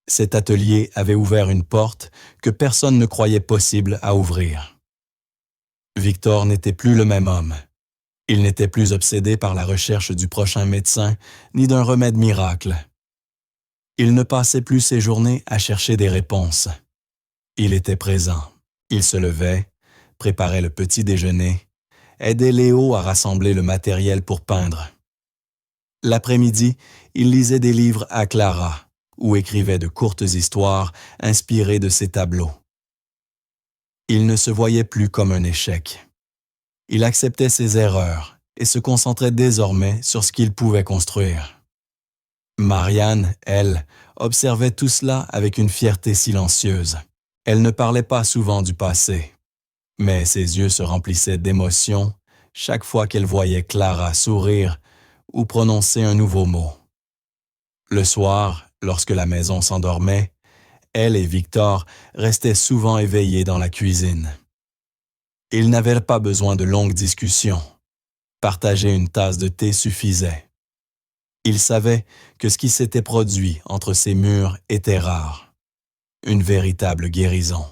Cet atelier avait ouvert une porte que personne ne croyait possible à ouvrir. Victor n'était plus le même homme. Il n'était plus obsédé par la recherche du prochain médecin ni d'un remède miracle. Il ne passait plus ses journées à chercher des réponses. Il était présent. Il se levait, préparait le petit déjeuner, aidait Léo à rassembler le matériel pour peindre. L'après-midi, il lisait des livres à Clara ou écrivait de courtes histoires inspirées de ses tableaux. Il ne se voyait plus comme un échec. Il acceptait ses erreurs et se concentrait désormais sur ce qu'il pouvait construire. Marianne, elle, observait tout cela avec une fierté silencieuse. Elle ne parlait pas souvent du passé, mais ses yeux se remplissaient d'émotion chaque fois qu'elle voyait Clara sourire ou prononcer un nouveau mot. Le soir, lorsque la maison s'endormait, elle et Victor restaient souvent éveillés dans la cuisine. Ils n'avaient pas besoin de longues discussions. Partager une tasse de thé suffisait. Ils savaient que ce qui s'était produit entre ces murs était rare. Une véritable guérison.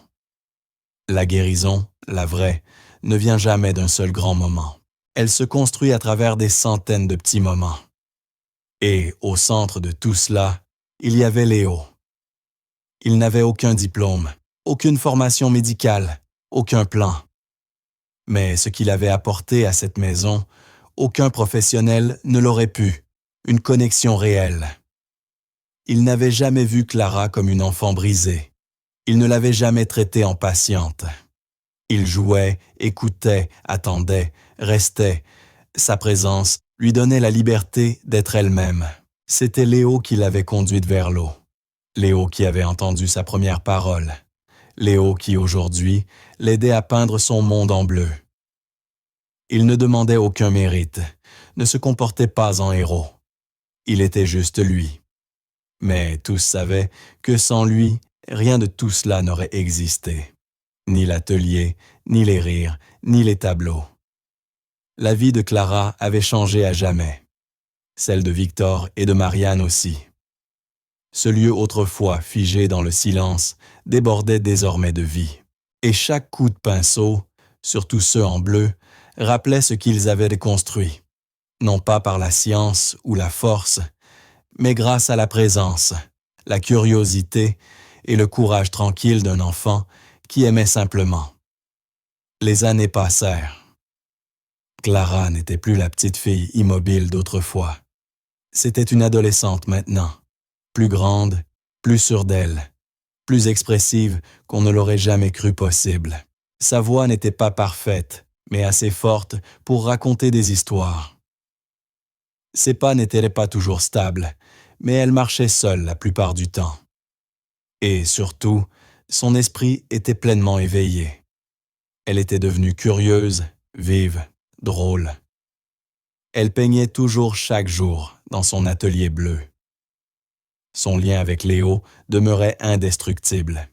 La guérison, la vraie, ne vient jamais d'un seul grand moment. Elle se construit à travers des centaines de petits moments. Et au centre de tout cela, il y avait Léo. Il n'avait aucun diplôme, aucune formation médicale, aucun plan. Mais ce qu'il avait apporté à cette maison, aucun professionnel ne l'aurait pu, une connexion réelle. Il n'avait jamais vu Clara comme une enfant brisée. Il ne l'avait jamais traitée en patiente. Il jouait, écoutait, attendait, restait. Sa présence lui donnait la liberté d'être elle-même. C'était Léo qui l'avait conduite vers l'eau. Léo qui avait entendu sa première parole. Léo qui, aujourd'hui, l'aidait à peindre son monde en bleu. Il ne demandait aucun mérite, ne se comportait pas en héros. Il était juste lui. Mais tous savaient que sans lui, rien de tout cela n'aurait existé. Ni l'atelier, ni les rires, ni les tableaux. La vie de Clara avait changé à jamais. Celle de Victor et de Marianne aussi. Ce lieu autrefois figé dans le silence débordait désormais de vie. Et chaque coup de pinceau, surtout ceux en bleu, rappelait ce qu'ils avaient construit. Non pas par la science ou la force, mais grâce à la présence, la curiosité et le courage tranquille d'un enfant qui aimait simplement. Les années passèrent. Clara n'était plus la petite fille immobile d'autrefois. C'était une adolescente maintenant, plus grande, plus sûre d'elle, plus expressive qu'on ne l'aurait jamais cru possible. Sa voix n'était pas parfaite, mais assez forte pour raconter des histoires. Ses pas n'étaient pas toujours stables, mais elle marchait seule la plupart du temps. Et surtout, son esprit était pleinement éveillé. Elle était devenue curieuse, vive, drôle. Elle peignait toujours chaque jour dans son atelier bleu. Son lien avec Léo demeurait indestructible.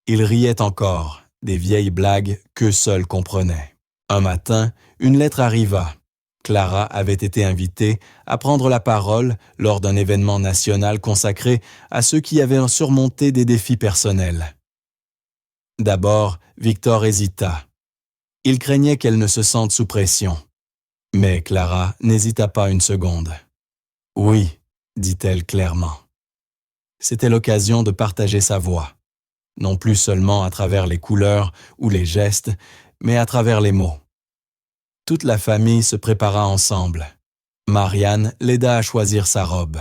Il riait encore des vieilles blagues qu'eux seuls comprenaient. Un matin, une lettre arriva. Clara avait été invitée à prendre la parole lors d'un événement national consacré à ceux qui avaient surmonté des défis personnels. D'abord, Victor hésita. Il craignait qu'elle ne se sente sous pression. Mais Clara n'hésita pas une seconde. « Oui », dit-elle clairement. C'était l'occasion de partager sa voix, non plus seulement à travers les couleurs ou les gestes, mais à travers les mots. Toute la famille se prépara ensemble. Marianne l'aida à choisir sa robe.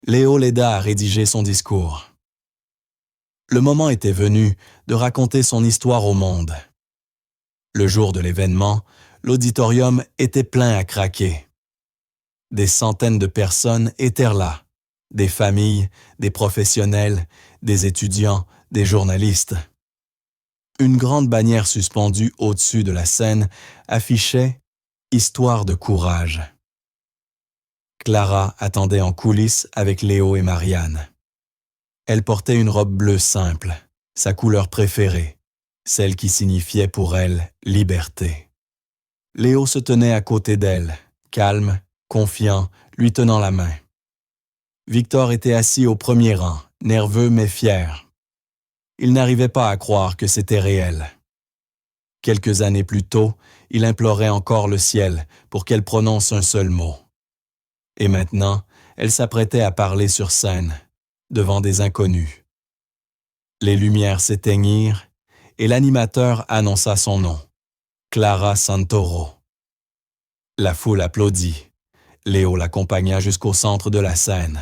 Léo l'aida à rédiger son discours. Le moment était venu de raconter son histoire au monde. Le jour de l'événement, l'auditorium était plein à craquer. Des centaines de personnes étaient là. Des familles, des professionnels, des étudiants, des journalistes. Une grande bannière suspendue au-dessus de la scène affichait « Histoire de courage ». Clara attendait en coulisses avec Léo et Marianne. Elle portait une robe bleue simple, sa couleur préférée, celle qui signifiait pour elle « liberté ». Léo se tenait à côté d'elle, calme, confiant, lui tenant la main. Victor était assis au premier rang, nerveux mais fier. Il n'arrivait pas à croire que c'était réel. Quelques années plus tôt, il implorait encore le ciel pour qu'elle prononce un seul mot. Et maintenant, elle s'apprêtait à parler sur scène, devant des inconnus. Les lumières s'éteignirent et l'animateur annonça son nom, Clara Santoro. La foule applaudit. Léo l'accompagna jusqu'au centre de la scène.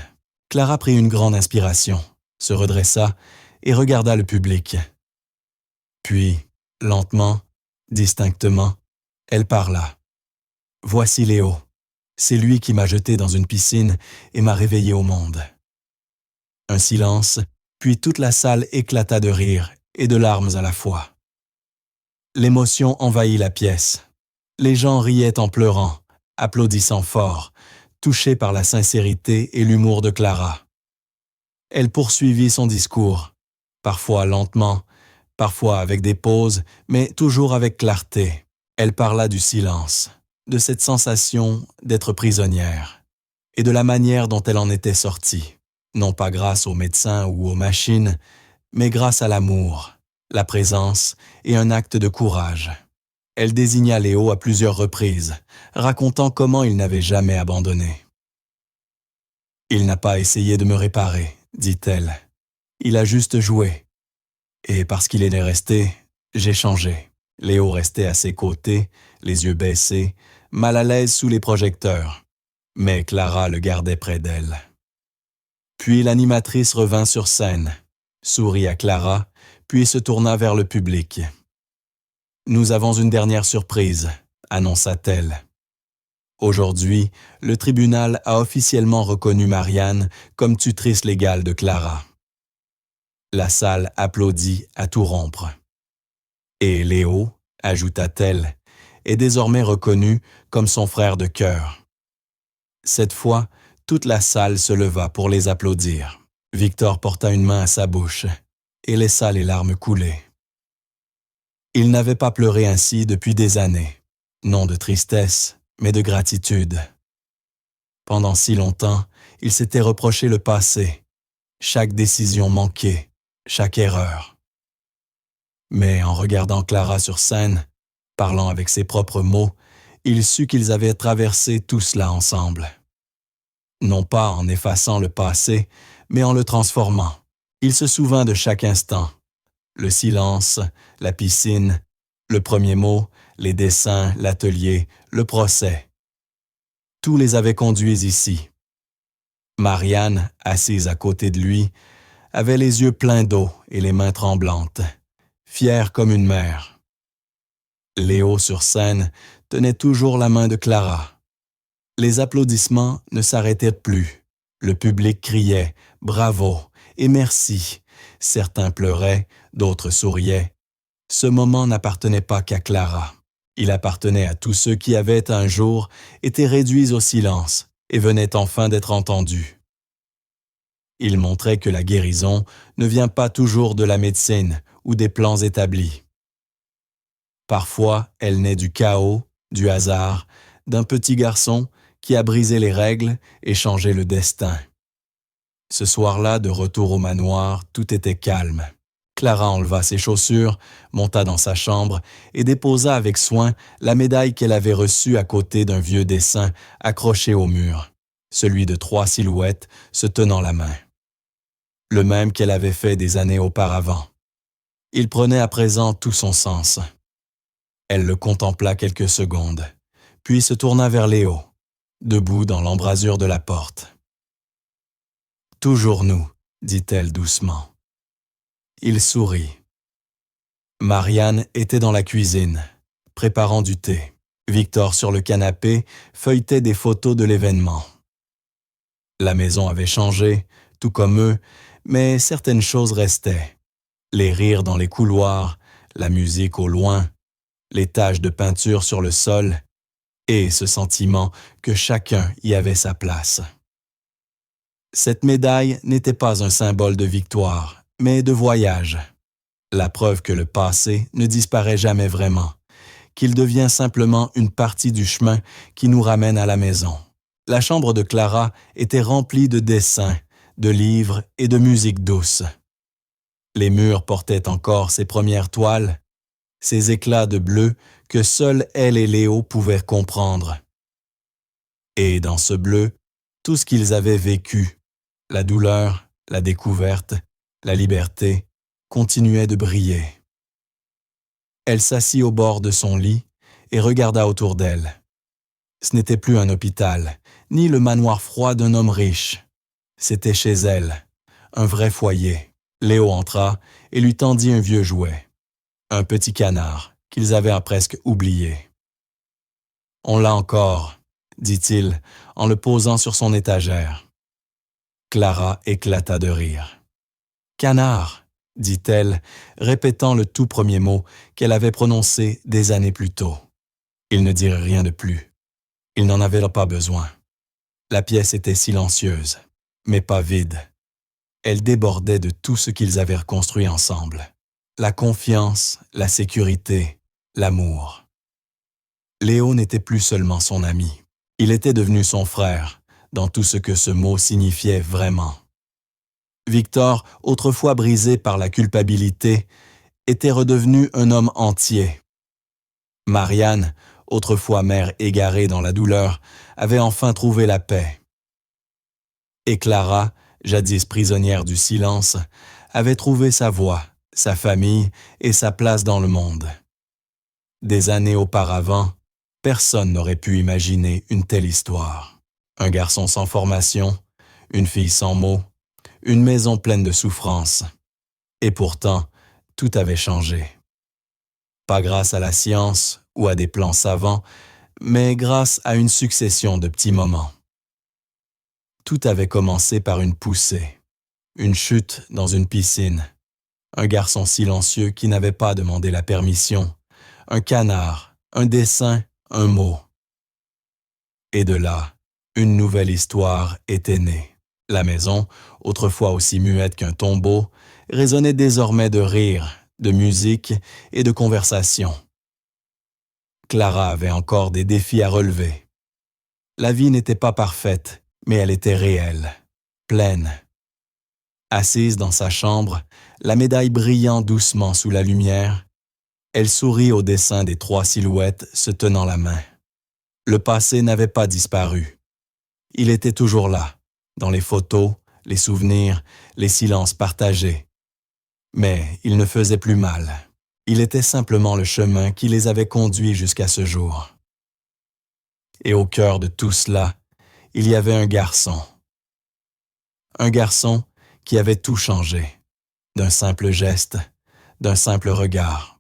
Clara prit une grande inspiration, se redressa et regarda le public. Puis, lentement, distinctement, elle parla. « Voici Léo. C'est lui qui m'a jeté dans une piscine et m'a réveillé au monde. » Un silence, puis toute la salle éclata de rire et de larmes à la fois. L'émotion envahit la pièce. Les gens riaient en pleurant, applaudissant fort, touchés par la sincérité et l'humour de Clara. Elle poursuivit son discours, parfois lentement, parfois avec des pauses, mais toujours avec clarté. Elle parla du silence, de cette sensation d'être prisonnière, et de la manière dont elle en était sortie, non pas grâce aux médecins ou aux machines, mais grâce à l'amour, la présence et un acte de courage. Elle désigna Léo à plusieurs reprises, racontant comment il n'avait jamais abandonné. « Il n'a pas essayé de me réparer, dit-elle. Il a juste joué. Et parce qu'il est resté, j'ai changé. » Léo restait à ses côtés, les yeux baissés, mal à l'aise sous les projecteurs. Mais Clara le gardait près d'elle. Puis l'animatrice revint sur scène, sourit à Clara, puis se tourna vers le public. « Nous avons une dernière surprise, » annonça-t-elle. Aujourd'hui, le tribunal a officiellement reconnu Marianne comme tutrice légale de Clara. La salle applaudit à tout rompre. Et Léo, ajouta-t-elle, est désormais reconnu comme son frère de cœur. Cette fois, toute la salle se leva pour les applaudir. Victor porta une main à sa bouche et laissa les larmes couler. Il n'avait pas pleuré ainsi depuis des années, non de tristesse, mais de gratitude. Pendant si longtemps, il s'était reproché le passé, chaque décision manquée, chaque erreur. Mais en regardant Clara sur scène, parlant avec ses propres mots, il sut qu'ils avaient traversé tout cela ensemble. Non pas en effaçant le passé, mais en le transformant. Il se souvint de chaque instant. Le silence, la piscine, le premier mot, les dessins, l'atelier, le procès. Tout les avait conduits ici. Marianne, assise à côté de lui, avait les yeux pleins d'eau et les mains tremblantes, fière comme une mère. Léo, sur scène, tenait toujours la main de Clara. Les applaudissements ne s'arrêtaient plus. Le public criait « Bravo » et « Merci ». Certains pleuraient, d'autres souriaient. Ce moment n'appartenait pas qu'à Clara. Il appartenait à tous ceux qui avaient un jour été réduits au silence et venaient enfin d'être entendus. Il montrait que la guérison ne vient pas toujours de la médecine ou des plans établis. Parfois, elle naît du chaos, du hasard, d'un petit garçon qui a brisé les règles et changé le destin. Ce soir-là, de retour au manoir, tout était calme. Clara enleva ses chaussures, monta dans sa chambre et déposa avec soin la médaille qu'elle avait reçue à côté d'un vieux dessin accroché au mur, celui de 3 silhouettes se tenant la main. Le même qu'elle avait fait des années auparavant. Il prenait à présent tout son sens. Elle le contempla quelques secondes, puis se tourna vers Léo, debout dans l'embrasure de la porte. « Toujours nous, » dit-elle doucement. Il sourit. Marianne était dans la cuisine, préparant du thé. Victor, sur le canapé, feuilletait des photos de l'événement. La maison avait changé, tout comme eux, mais certaines choses restaient. Les rires dans les couloirs, la musique au loin, les taches de peinture sur le sol, et ce sentiment que chacun y avait sa place. Cette médaille n'était pas un symbole de victoire, mais de voyage. La preuve que le passé ne disparaît jamais vraiment, qu'il devient simplement une partie du chemin qui nous ramène à la maison. La chambre de Clara était remplie de dessins, de livres et de musique douce. Les murs portaient encore ses premières toiles, ces éclats de bleu que seuls elle et Léo pouvaient comprendre. Et dans ce bleu, tout ce qu'ils avaient vécu, la douleur, la découverte, la liberté, continuait de briller. Elle s'assit au bord de son lit et regarda autour d'elle. Ce n'était plus un hôpital, ni le manoir froid d'un homme riche. C'était chez elle, un vrai foyer. Léo entra et lui tendit un vieux jouet, un petit canard qu'ils avaient presque oublié. « On l'a encore », dit-il en le posant sur son étagère. Clara éclata de rire. « Canard », dit-elle, répétant le tout premier mot qu'elle avait prononcé des années plus tôt. Il ne dirait rien de plus. Il n'en avait pas besoin. La pièce était silencieuse, mais pas vide. Elle débordait de tout ce qu'ils avaient reconstruit ensemble. La confiance, la sécurité, l'amour. Léo n'était plus seulement son ami. Il était devenu son frère, dans tout ce que ce mot signifiait vraiment. Victor, autrefois brisé par la culpabilité, était redevenu un homme entier. Marianne, autrefois mère égarée dans la douleur, avait enfin trouvé la paix. Et Clara, jadis prisonnière du silence, avait trouvé sa voie, sa famille et sa place dans le monde. Des années auparavant, personne n'aurait pu imaginer une telle histoire. Un garçon sans formation, une fille sans mots, une maison pleine de souffrances. Et pourtant, tout avait changé. Pas grâce à la science ou à des plans savants, mais grâce à une succession de petits moments. Tout avait commencé par une poussée, une chute dans une piscine, un garçon silencieux qui n'avait pas demandé la permission, un canard, un dessin, un mot. Et de là, une nouvelle histoire était née. La maison, autrefois aussi muette qu'un tombeau, résonnait désormais de rires, de musique et de conversation. Clara avait encore des défis à relever. La vie n'était pas parfaite, mais elle était réelle, pleine. Assise dans sa chambre, la médaille brillant doucement sous la lumière, elle sourit au dessin des 3 silhouettes se tenant la main. Le passé n'avait pas disparu. Il était toujours là, dans les photos, les souvenirs, les silences partagés. Mais il ne faisait plus mal. Il était simplement le chemin qui les avait conduits jusqu'à ce jour. Et au cœur de tout cela, il y avait un garçon. Un garçon qui avait tout changé, d'un simple geste, d'un simple regard.